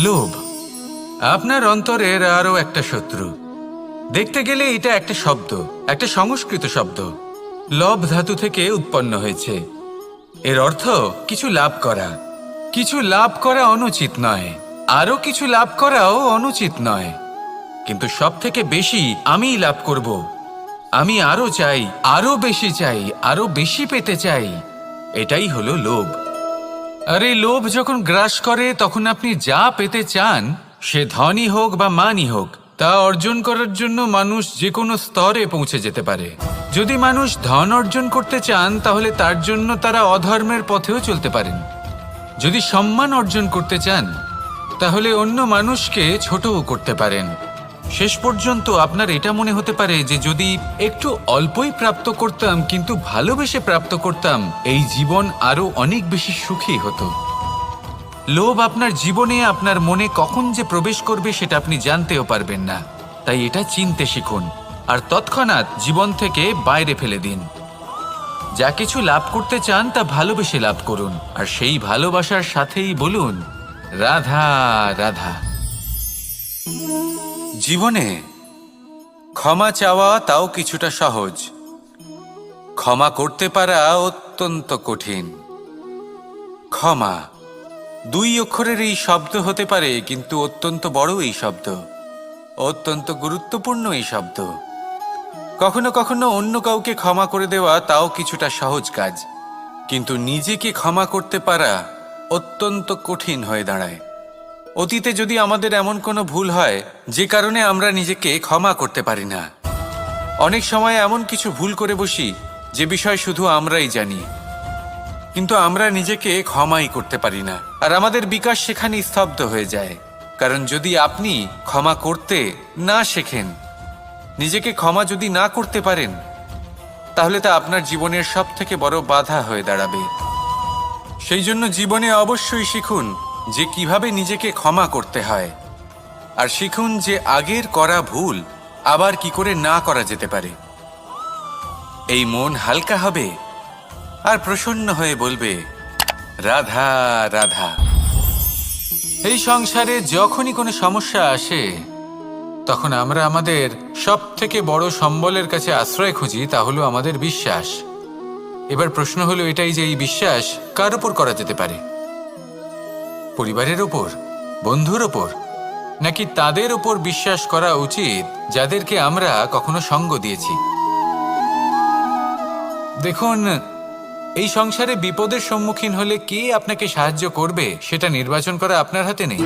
লোভ আপনার অন্তরের আরো একটা শত্রু। দেখতে গেলে এটা একটা শব্দ, একটা সংস্কৃত শব্দ, লব ধাতু থেকে উৎপন্ন হয়েছে। এর অর্থ কিছু লাভ করা। কিছু লাভ করা অনুচিত নয়, আরো কিছু লাভ করাও অনুচিত নয়, কিন্তু সব থেকে বেশি আমিই লাভ করব, আমি আরো চাই, আরো বেশি চাই, আরো বেশি পেতে চাই, এটাই হলো লোভ। আর এই লোভ যখন গ্রাস করে তখন আপনি যা পেতে চান, সে ধনই হোক বা মানই হোক, তা অর্জন করার জন্য মানুষ যে কোনো স্তরে পৌঁছে যেতে পারে। যদি মানুষ ধন অর্জন করতে চান তাহলে তার জন্য তারা অধর্মের পথেও চলতে পারেন। যদি সম্মান অর্জন করতে চান তাহলে অন্য মানুষকে ছোটও করতে পারেন। শেষ পর্যন্ত আপনার এটা মনে হতে পারে যে যদি একটু অল্পই প্রাপ্ত করতাম, কিন্তু ভালোবেসে প্রাপ্ত করতাম, এই জীবন আরো অনেক বেশি সুখী হতো। লোভ আপনার জীবনে, আপনার মনে কখন যে প্রবেশ করবে সেটা আপনি জানতেও পারবেন না। তাই এটা চিনতে শিখুন আর তৎক্ষণাৎ জীবন থেকে বাইরে ফেলে দিন। যা কিছু লাভ করতে চান তা ভালোবেসে লাভ করুন, আর সেই ভালোবাসার সাথেই বলুন, রাধা রাধা। জীবনে ক্ষমা চাওয়া তাও কিছুটা সহজ, ক্ষমা করতে পারা অত্যন্ত কঠিন। ক্ষমা 2 অক্ষরের এই শব্দ হতে পারে, কিন্তু অত্যন্ত বড় এই শব্দ, অত্যন্ত গুরুত্বপূর্ণ এই শব্দ। কখনো কখনো অন্য কাউকে ক্ষমা করে দেওয়া তাও কিছুটা সহজ কাজ, কিন্তু নিজেকে ক্ষমা করতে পারা অত্যন্ত কঠিন হয়ে দাঁড়ায়। অতীতে যদি আমাদের এমন কোনো ভুল হয় যে কারণে আমরা নিজেকে ক্ষমা করতে পারি না, অনেক সময় এমন কিছু ভুল করে বসি যে বিষয় শুধু আমরাই জানি, কিন্তু আমরা নিজেকে ক্ষমাই করতে পারি না, আর আমাদের বিকাশ সেখানে স্তব্ধ হয়ে যায়। কারণ যদি আপনি ক্ষমা করতে না শেখেন, নিজেকে ক্ষমা যদি না করতে পারেন, তাহলে তা আপনার জীবনের সবথেকে বড় বাধা হয়ে দাঁড়াবে। সেই জন্য জীবনে অবশ্যই শিখুন যে কিভাবে নিজেকে ক্ষমা করতে হয়, আর শিখুন যে আগের করা ভুল আবার কি করে না করা যেতে পারে। এই মন হালকা হবে আর প্রসন্ন হয়ে বলবে, রাধা রাধা। এই সংসারে যখনই কোনো সমস্যা আসে, তখন আমরা আমাদের সব থেকে বড় সম্বলের কাছে আশ্রয় খুঁজি, তা হলো আমাদের বিশ্বাস। এবার প্রশ্ন হলো এটাই যে এই বিশ্বাস কার উপর করা যেতে পারে? পরিবারের ওপর, বন্ধুর ওপর, নাকি তাদের ওপর বিশ্বাস করা উচিত যাদেরকে আমরা কখনো সঙ্গ দিয়েছি? দেখুন, এই সংসারে বিপদের সম্মুখীন হলে কে আপনাকে সাহায্য করবে সেটা নির্বাচন করা আপনার হাতে নেই।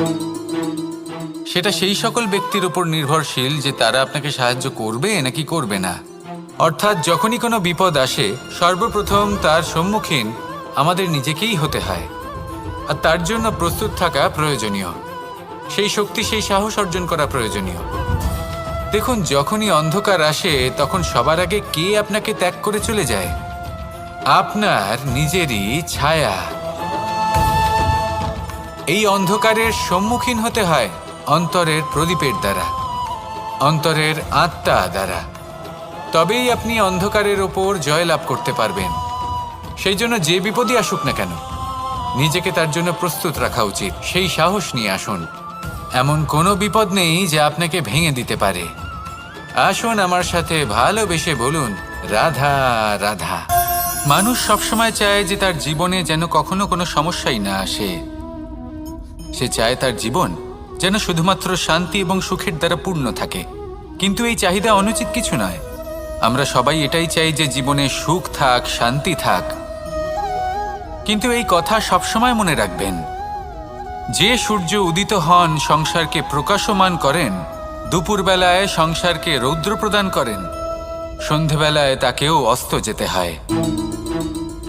সেটা সেই সকল ব্যক্তির উপর নির্ভরশীল যে তারা আপনাকে সাহায্য করবে নাকি করবে না। অর্থাৎ যখনই কোনো বিপদ আসে, সর্বপ্রথম তার সম্মুখীন আমাদের নিজেকেই হতে হয়, আর তার জন্য প্রস্তুত থাকা প্রয়োজনীয়। সেই শক্তি, সেই সাহস অর্জন করা প্রয়োজনীয়। দেখুন, যখনই অন্ধকার আসে তখন সবার আগে কে আপনাকে ত্যাগ করে চলে যায়? আপনার নিজেরই ছায়া। এই অন্ধকারের সম্মুখীন হতে হয় অন্তরের প্রদীপের দ্বারা, অন্তরের আত্মা দ্বারা। তবেই আপনি অন্ধকারের ওপর জয়লাভ করতে পারবেন। সেই জন্য যে বিপদই আসুক না কেন, নিজেকে তার জন্য প্রস্তুত রাখা উচিত। সেই সাহস নিয়ে আসুন। এমন কোনো বিপদ নেই যা আপনাকে ভেঙে দিতে পারে। আসুন আমার সাথে ভালোবেসে বলুন, রাধা রাধা। মানুষ সবসময় চায় যে তার জীবনে যেন কখনো কোনো সমস্যাই না আসে। সে চায় তার জীবন যেন শুধুমাত্র শান্তি এবং সুখের দ্বারা পূর্ণ থাকে। কিন্তু এই চাহিদা অনুচিত কিছু নয়। আমরা সবাই এটাই চাই যে জীবনে সুখ থাক, শান্তি থাক। কিন্তু এই কথা সবসময় মনে রাখবেন, যে সূর্য উদিত হন সংসারকে প্রকাশমান করেন, দুপুরবেলায় সংসারকে রৌদ্র প্রদান করেন, সন্ধেবেলায় তাকেও অস্ত যেতে হয়।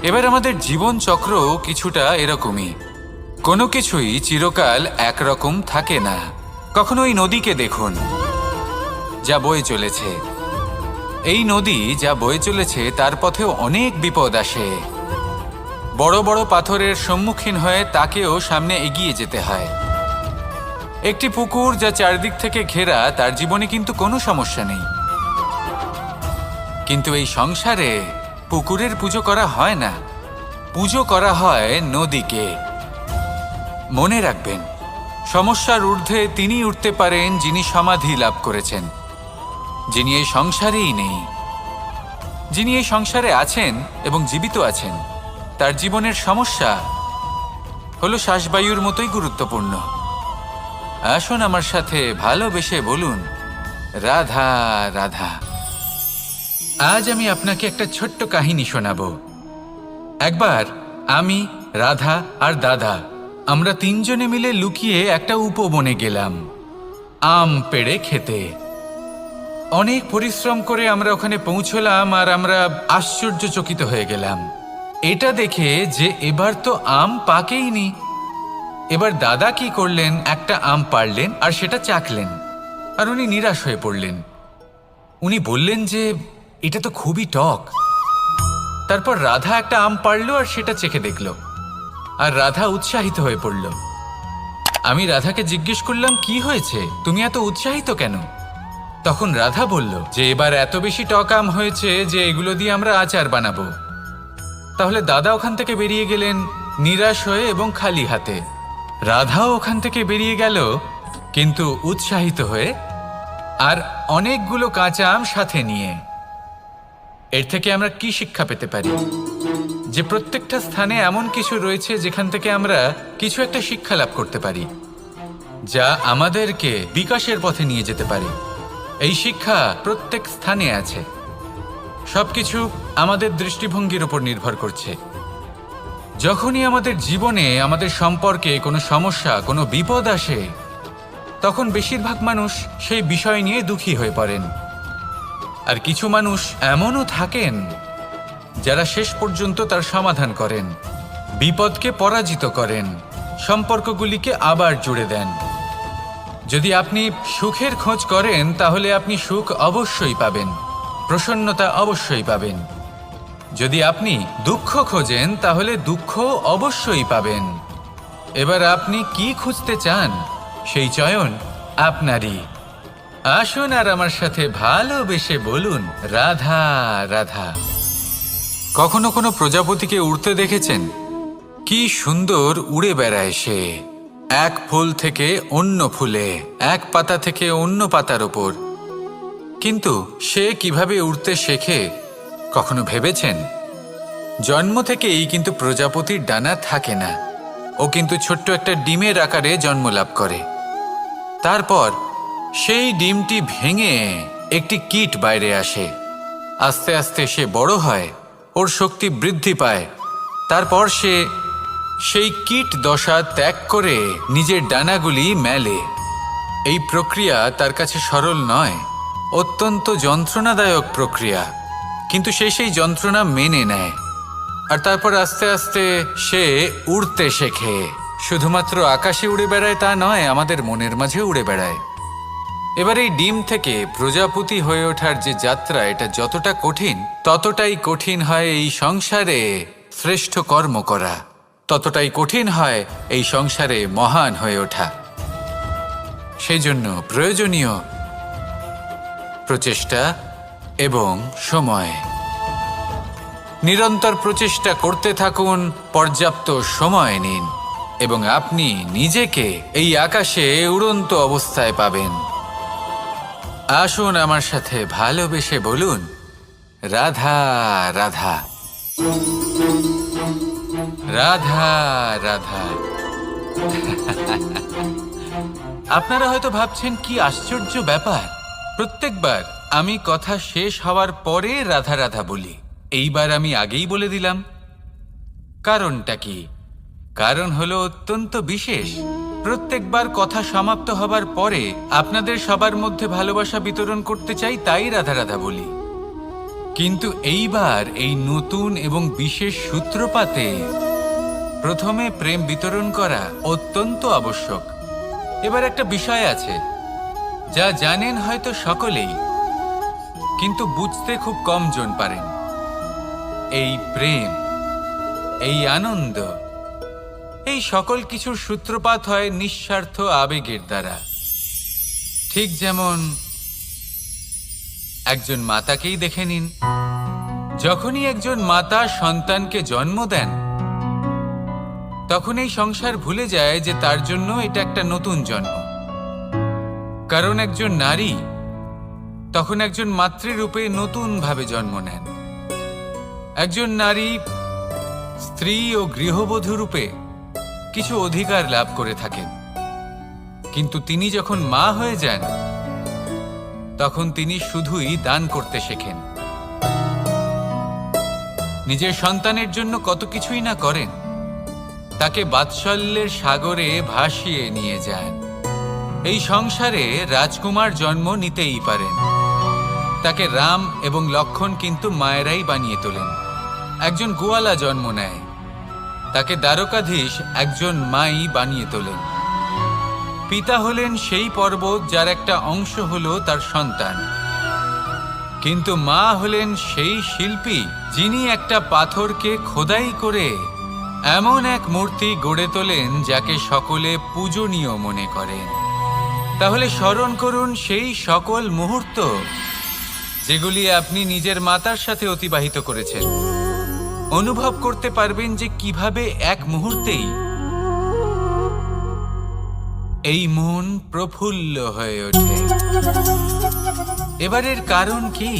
এবার আমাদের জীবন চক্র কিছুটা এরকমই। কোনো কিছুই চিরকাল একরকম থাকে না। কখনো এই নদীকে দেখুন যা বয়ে চলেছে। এই নদী যা বয়ে চলেছে তার পথেও অনেক বিপদ আসে। বড় বড় পাথরের সম্মুখীন হয়ে তাকেও সামনে এগিয়ে যেতে হয়। একটি পুকুর যা চারদিক থেকে ঘেরা, তার জীবনে কিন্তু কোনো সমস্যা নেই। কিন্তু এই সংসারে পুকুরের পুজো করা হয় না, পুজো করা হয় নদীকে। মনে রাখবেন, সমস্যার ঊর্ধ্বে তিনি উঠতে পারেন যিনি সমাধি লাভ করেছেন, যিনি এই সংসারেই নেই। যিনি এই সংসারে আছেন এবং জীবিত আছেন, তার জীবনের সমস্যা হলো শ্বাসবায়ুর মতোই গুরুত্বপূর্ণ। আসুন আমার সাথে ভালোবেসে বলুন, রাধা রাধা। আজ আমি আপনাকে একটা ছোট্ট কাহিনী শোনাবো। একবার আমি, রাধা আর দাদা, আমরা তিনজনে মিলে লুকিয়ে একটা উপবনে গেলাম আম পেড়ে খেতে। অনেক পরিশ্রম করে আমরা ওখানে পৌঁছলাম, আর আমরা আশ্চর্যচকিত হয়ে গেলাম এটা দেখে যে এবার তো আম পাকেইনি। এবার দাদা কি করলেন, একটা আম পাড়লেন আর সেটা চাখলেন, আর উনি নিরাশ হয়ে পড়লেন। উনি বললেন যে এটা তো খুবই টক। তারপর রাধা একটা আম পাড়ল আর সেটা চেখে দেখল, আর রাধা উৎসাহিত হয়ে পড়ল। আমি রাধাকে জিজ্ঞেস করলাম, কি হয়েছে, তুমি এত উৎসাহিত কেন? তখন রাধা বলল যে এবার এত বেশি টক আম হয়েছে যে এগুলো দিয়ে আমরা আচার বানাবো। তাহলে দাদা ওখান থেকে বেরিয়ে গেলেন নিরাশ হয়ে এবং খালি হাতে। রাধাও ওখান থেকে বেরিয়ে গেল কিন্তু উৎসাহিত হয়ে আর অনেকগুলো কাঁচা আম সাথে নিয়ে। এর থেকে আমরা কি শিক্ষা পেতে পারি? যে প্রত্যেকটা স্থানে এমন কিছু রয়েছে যেখান থেকে আমরা কিছু একটা শিক্ষা লাভ করতে পারি, যা আমাদেরকে বিকাশের পথে নিয়ে যেতে পারে। এই শিক্ষা প্রত্যেক স্থানে আছে। সবকিছু আমাদের দৃষ্টিভঙ্গির উপর নির্ভর করছে। যখনই আমাদের জীবনে আমাদের সম্পর্কে কোনো সমস্যা, কোনো বিপদ আসে, তখন বেশিরভাগ মানুষ সেই বিষয় নিয়ে দুঃখী হয়ে পড়েন। আর কিছু মানুষ এমনও থাকেন যারা শেষ পর্যন্ত তার সমাধান করেন, বিপদকে পরাজিত করেন, সম্পর্কগুলিকে আবার জুড়ে দেন। যদি আপনি সুখের খোঁজ করেন তাহলে আপনি সুখ অবশ্যই পাবেন, প্রসন্নতা অবশ্যই পাবেন। যদি আপনি দুঃখ খোঁজেন তাহলে দুঃখ অবশ্যই পাবেন। এবার আপনি কি খুঁজতে চান সেই চয়ন আপনারই। আসুন আর আমার সাথে ভালোবেসে বলুন, রাধা রাধা। কখনো কোনো প্রজাপতিকে উড়তে দেখেছেন? কি সুন্দর উড়ে বেড়ায় সে, এক ফুল থেকে অন্য ফুলে, এক পাতা থেকে অন্য পাতার ওপর। কিন্তু সে কিভাবে উড়তে শেখে কখনো ভেবেছেন? জন্ম থেকেই কিন্তু প্রজাপতির ডানা থাকে না। ও কিন্তু ছোট্ট একটা ডিমের আকারে জন্ম লাভ করে। তারপর সেই ডিমটি ভেঙে একটি কীট বাইরে আসে। আস্তে আস্তে সে বড় হয়, ওর শক্তি বৃদ্ধি পায়। তারপর সে সেই কীট দশা ত্যাগ করে নিজের ডানাগুলি মেলে। এই প্রক্রিয়া তার কাছে সরল নয়, অত্যন্ত যন্ত্রণাদায়ক প্রক্রিয়া, কিন্তু সে সেই যন্ত্রণা মেনে নেয়। আর তারপর আস্তে আস্তে সে উড়তে শেখে। শুধুমাত্র আকাশে উড়ে বেড়ায় তা নয়, আমাদের মনের মাঝে উড়ে বেড়ায়। এবার এই ডিম থেকে প্রজাপতি হয়ে ওঠার যে যাত্রা, এটা যতটা কঠিন, ততটাই কঠিন হয় এই সংসারে শ্রেষ্ঠ কর্ম করা, ততটাই কঠিন হয় এই সংসারে মহান হয়ে ওঠা। সেই জন্য প্রয়োজনীয় প্রচেষ্টা এবং সময়। নিরন্তর প্রচেষ্টা করতে থাকুন, পর্যাপ্ত সময় নিন, এবং আপনি নিজেকে এই আকাশে উড়ন্ত অবস্থায় পাবেন। আসুন আমার সাথে ভালোবেসে বলুন, রাধা রাধা, রাধা রাধা। আপনারা হয়তো ভাবছেন কি আশ্চর্য ব্যাপার, প্রত্যেকবার আমি কথা শেষ হওয়ার পরে রাধা রাধা বলি। এইবার আমি আগেই বলে দিলাম। কারণটা কি? কারণ হলো অত্যন্ত বিশেষ। প্রত্যেকবার কথা সমাপ্ত হবার পরে আপনাদের সবার মধ্যে ভালোবাসা বিতরণ করতে চাই, তাই রাধা রাধা বলি। কিন্তু এইবার এই নতুন এবং বিশেষ সূত্রপাতে প্রথমে প্রেম বিতরণ করা অত্যন্ত আবশ্যক। এবার একটা বিষয় আছে যা জানেন হয়তো সকলেই, কিন্তু বুঝতে খুব কম জন পারেন। এই প্রেম, এই আনন্দ, এই সকল কিছুর সূত্রপাত হয় নিঃস্বার্থ আবেগের দ্বারা। ঠিক যেমন একজন মাতাকেই দেখে নিন। যখনই একজন মাতা সন্তানকে জন্ম দেন, তখন এই সংসার ভুলে যায় যে তার জন্য এটা একটা নতুন জন্ম। কারণ একজন নারী তখন একজন মাতৃরূপে নতুনভাবে জন্ম নেন। একজন নারী স্ত্রী ও গৃহবধূ রূপে কিছু অধিকার লাভ করে থাকেন, কিন্তু তিনি যখন মা হয়ে যান তখন তিনি শুধুই দান করতে শেখেন। নিজের সন্তানের জন্য কত কিছুই না করেন, তাকে বাৎসল্যের সাগরে ভাসিয়ে নিয়ে যান। এই সংসারে রাজকুমার জন্ম নিতেই পারেন, তাকে রাম এবং লক্ষ্মণ কিন্তু মায়েরাই বানিয়ে তোলেন। একজন গোয়ালা জন্ম নেয়, তাকে দ্বারকাধীশ একজন মাই বানিয়ে তোলেন। পিতা হলেন সেই পর্বত যার একটা অংশ হলো তার সন্তান, কিন্তু মা হলেন সেই শিল্পী যিনি একটা পাথরকে খোদাই করে এমন এক মূর্তি গড়ে তোলেন যাকে সকলে পূজনীয় মনে করেন। তাহলে স্মরণ করুন সেই সকল মুহূর্ত যেগুলি আপনি নিজের মাতার সাথে অতিবাহিত করেছেন। অনুভব করতে পারবেন যে কিভাবে এক মুহূর্তেই এই মন প্রফুল্ল হয়ে ওঠে। এবার এর কারণ কি?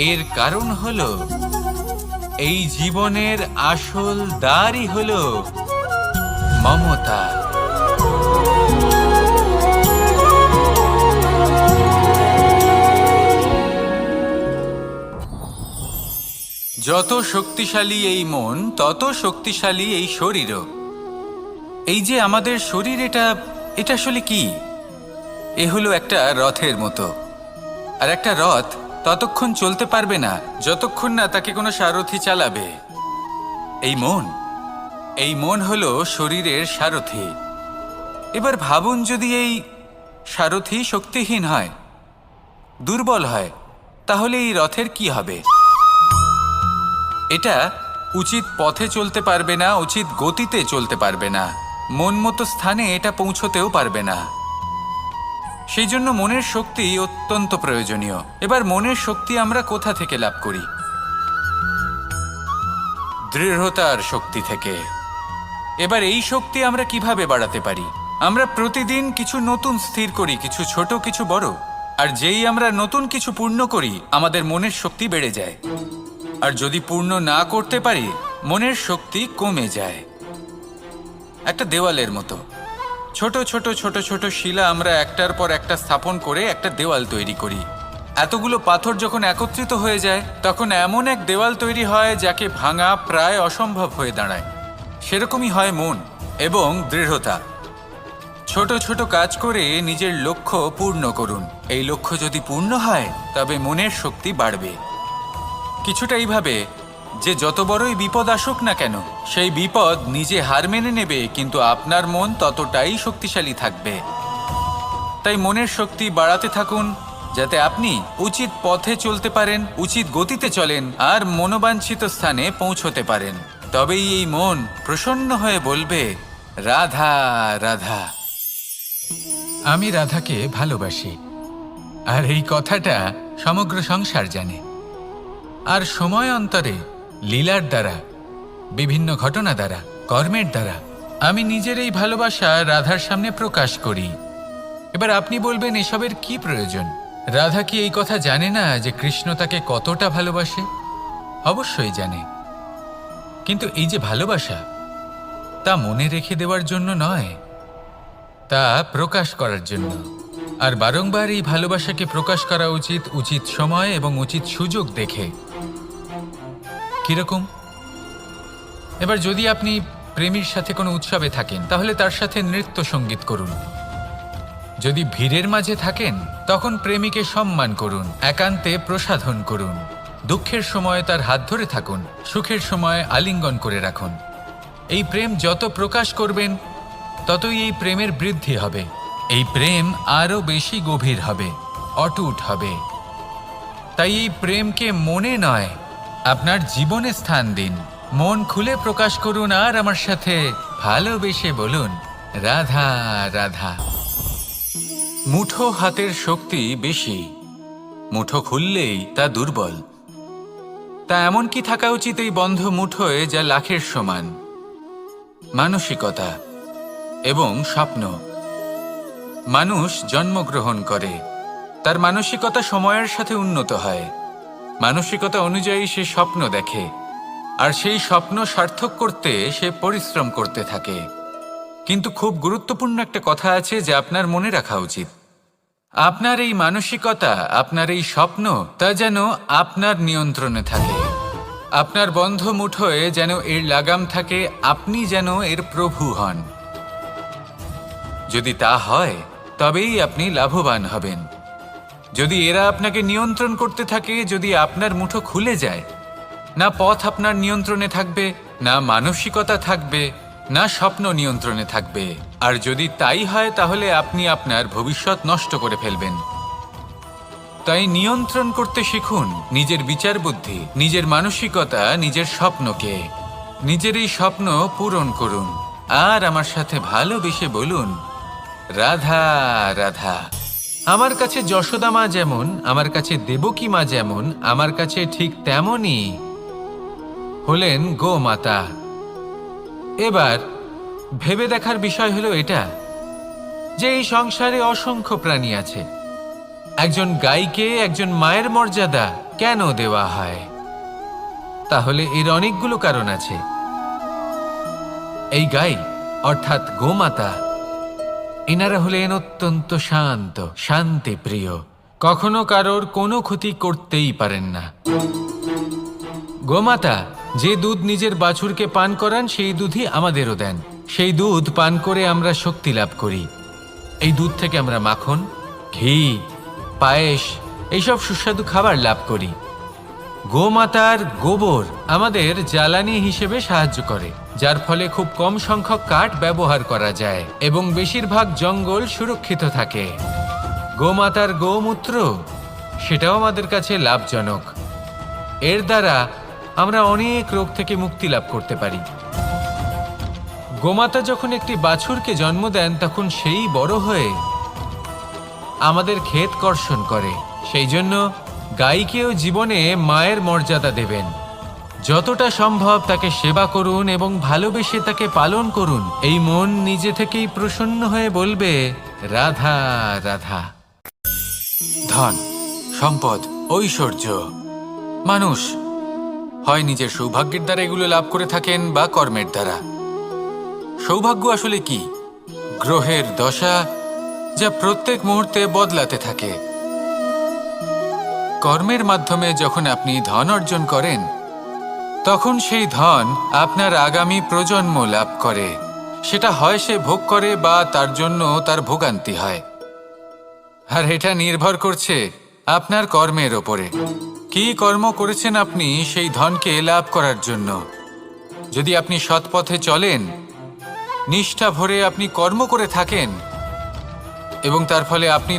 এর কারণ হলো এই জীবনের আসল দ্বারই হলো মমতা। যত শক্তিশালী এই মন, তত শক্তিশালী এই শরীরও। এই যে আমাদের শরীর, এটা আসলে কি? এ হলো একটা রথের মতো। আর একটা রথ ততক্ষণ চলতে পারবে না যতক্ষণ না তাকে কোনো সারথি চালাবে। এই মন হলো শরীরের সারথি। এবার ভাবুন, যদি এই সারথি শক্তিহীন হয়, দুর্বল হয়, তাহলে এই রথের কি হবে? এটা উচিত পথে চলতে পারবে না, উচিত গতিতে চলতে পারবে না, মন মতো স্থানে এটা পৌঁছতেও পারবে না। সেই জন্য মনের শক্তি অত্যন্ত প্রয়োজনীয়। এবার মনের শক্তি আমরা কোথা থেকে লাভ করি? দৃঢ়তার শক্তি থেকে। এবার এই শক্তি আমরা কিভাবে বাড়াতে পারি? আমরা প্রতিদিন কিছু নতুন স্থির করি, কিছু ছোট কিছু বড়। আর যেই আমরা নতুন কিছু পূর্ণ করি, আমাদের মনের শক্তি বেড়ে যায়। আর যদি পূর্ণ না করতে পারি, মনের শক্তি কমে যায়। একটা দেওয়ালের মতো ছোট ছোট ছোট ছোট শিলা আমরা একটার পর একটা স্থাপন করে একটা দেওয়াল তৈরি করি। এতগুলো পাথর যখন একত্রিত হয়ে যায়, তখন এমন এক দেওয়াল তৈরি হয় যাকে ভাঙা প্রায় অসম্ভব হয়ে দাঁড়ায়। সেরকমই হয় মন এবং দৃঢ়তা। ছোট ছোট কাজ করে নিজের লক্ষ্য পূর্ণ করুন। এই লক্ষ্য যদি পূর্ণ হয়, তবে মনের শক্তি বাড়বে। কিছুটা এইভাবে যে যত বড়ই বিপদ আসুক না কেন, সেই বিপদ নিজে হার মেনে নেবে, কিন্তু আপনার মন ততটাই শক্তিশালী থাকবে। তাই মনের শক্তি বাড়াতে থাকুন, যাতে আপনি উচিত পথে চলতে পারেন, উচিত গতিতে চলেন আর মনোবাঞ্ছিত স্থানে পৌঁছতে পারেন। তবেই এই মন প্রসন্ন হয়ে বলবে, রাধা রাধা। আমি রাধাকে ভালোবাসি, আর এই কথাটা সমগ্র সংসার জানে। আর সময় অন্তরে লীলার দ্বারা, বিভিন্ন ঘটনা দ্বারা, কর্মের দ্বারা আমি নিজের এই ভালোবাসা রাধার সামনে প্রকাশ করি। এবার আপনি বলবেন, এসবের কি প্রয়োজন? রাধা কি এই কথা জানে না যে কৃষ্ণ তাকে কতটা ভালোবাসে? অবশ্যই জানে, কিন্তু এই যে ভালোবাসা, তা মনে রেখে দেওয়ার জন্য নয়, তা প্রকাশ করার জন্য। আর বারংবার এই ভালোবাসাকে প্রকাশ করা উচিত, উচিত সময় এবং উচিত সুযোগ দেখে। কিরকম? এবার যদি আপনি প্রেমীর সাথে কোনো উৎসবে থাকেন, তাহলে তার সাথে নৃত্য সঙ্গীত করুন। যদি ভিড়ের মাঝে থাকেন, তখন প্রেমীকে সম্মান করুন, একান্তে প্রসাধন করুন। দুঃখের সময় তার হাত ধরে থাকুন, সুখের সময় আলিঙ্গন করে রাখুন। এই প্রেম যত প্রকাশ করবেন, ততই এই প্রেমের বৃদ্ধি হবে। এই প্রেম আরও বেশি গভীর হবে, অটুট হবে। তাই এই প্রেমকে মনে নয়, আপনার জীবনে স্থান দিন। মন খুলে প্রকাশ করুন আর আমার সাথে ভালোবেসে বলুন, রাধা রাধা। মুঠো হাতের শক্তি বেশি, মুঠো খুললেই তা দুর্বল। তা এমন কি থাকা উচিত এই বন্ধ মুঠোয় যা লাখের সমান? মানসিকতা এবং স্বপ্ন। মানুষ জন্মগ্রহণ করে, তার মানসিকতা সময়ের সাথে উন্নত হয়। মানসিকতা অনুযায়ী সে স্বপ্ন দেখে, আর সেই স্বপ্ন সার্থক করতে সে পরিশ্রম করতে থাকে। কিন্তু খুব গুরুত্বপূর্ণ একটা কথা আছে যা আপনার মনে রাখা উচিত। আপনার এই মানসিকতা, আপনার এই স্বপ্ন, তা যেন আপনার নিয়ন্ত্রণে থাকে। আপনার বন্ধ মুঠোয় যেন এর লাগাম থাকে, আপনি যেন এর প্রভু হন। যদি তা হয়, তবেই আপনি লাভবান হবেন। যদি এরা আপনাকে নিয়ন্ত্রণ করতে থাকে, যদি আপনার মুঠো খুলে যায়, না পথ আপনার নিয়ন্ত্রণে থাকবে, না মানসিকতা থাকবে, না স্বপ্ন নিয়ন্ত্রণে থাকবে। আর যদি তাই হয়, তাহলে আপনি আপনার ভবিষ্যৎ নষ্ট করে ফেলবেন। তাই নিয়ন্ত্রণ করতে শিখুন নিজের বিচার বুদ্ধি, নিজের মানসিকতা, নিজের স্বপ্নকে। নিজের এই স্বপ্ন পূরণ করুন আর আমার সাথে ভালোবেসে বলুন, রাধা রাধা। আমার কাছে যশোদা মা যেমন, আমার কাছে দেবকী মা যেমন, আমার কাছে ঠিক তেমনই হলেন গোমাতা। এবার ভেবে দেখার বিষয় হলো এটা যে এই সংসারে অসংখ্য প্রাণী আছে, একজন গাইকে একজন মায়ের মর্যাদা কেন দেওয়া হয়? তাহলে এর অনেকগুলো কারণ আছে। এই গাই অর্থাৎ গোমাতা, এনারা হলেন অত্যন্ত শান্ত, শান্তিপ্রিয়, কখনো কারোর কোনো ক্ষতি করতেই পারেন না। গোমাতা যে দুধ নিজের বাছুরকে পান করান সেই দুধই আমাদেরও দেন। সেই দুধ পান করে আমরা শক্তি লাভ করি। এই দুধ থেকে আমরা মাখন, ঘি, পায়েস এইসব সুস্বাদু খাবার লাভ করি। গোমাতার গোবর আমাদের জ্বালানি হিসেবে সাহায্য করে, যার ফলে খুব কম সংখ্যক কাঠ ব্যবহার করা যায় এবং বেশিরভাগ জঙ্গল সুরক্ষিত থাকে। গোমাতার গোমূত্র সেটাও আমাদের কাছে লাভজনক। এর দ্বারা আমরা অনেক রোগ থেকে মুক্তি লাভ করতে পারি। গোমাতা যখন একটি বাছুরকে জন্ম দেন তখন সেই বড় হয়ে আমাদের ক্ষেত কর্ষণ করে। সেই জন্য গাইকেও জীবনে মায়ের মর্যাদা দেবেন। যতটা সম্ভব তাকে সেবা করুন এবং ভালোবেসে তাকে পালন করুন। এই মন নিজে থেকেই প্রসন্ন হয়ে বলবে, রাধা রাধা। ধন, সম্পদ, ঐশ্বর্য, মানুষ হয় নিজের সৌভাগ্যের দ্বারা এগুলো লাভ করে থাকেন বা কর্মের দ্বারা। সৌভাগ্য আসলে কি? গ্রহের দশা, যা প্রত্যেক মুহূর্তে বদলাতে থাকে। কর্মের মাধ্যমে যখন আপনি ধন অর্জন করেন, তখন সেই ধন আপনার আগামী প্রজন্ম লাভ করে। সেটা হয় সে ভোগ করে বা তার জন্য তার ভোগান্তি হয়। আর এটা নির্ভর করছে আপনার কর্মের ওপরে। কি কর্ম করেছেন আপনি সেই ধনকে লাভ করার জন্য? যদি আপনি সৎ পথে চলেন, নিষ্ঠা ভরে আপনি কর্ম করে থাকেন এবং তার ফলে আপনি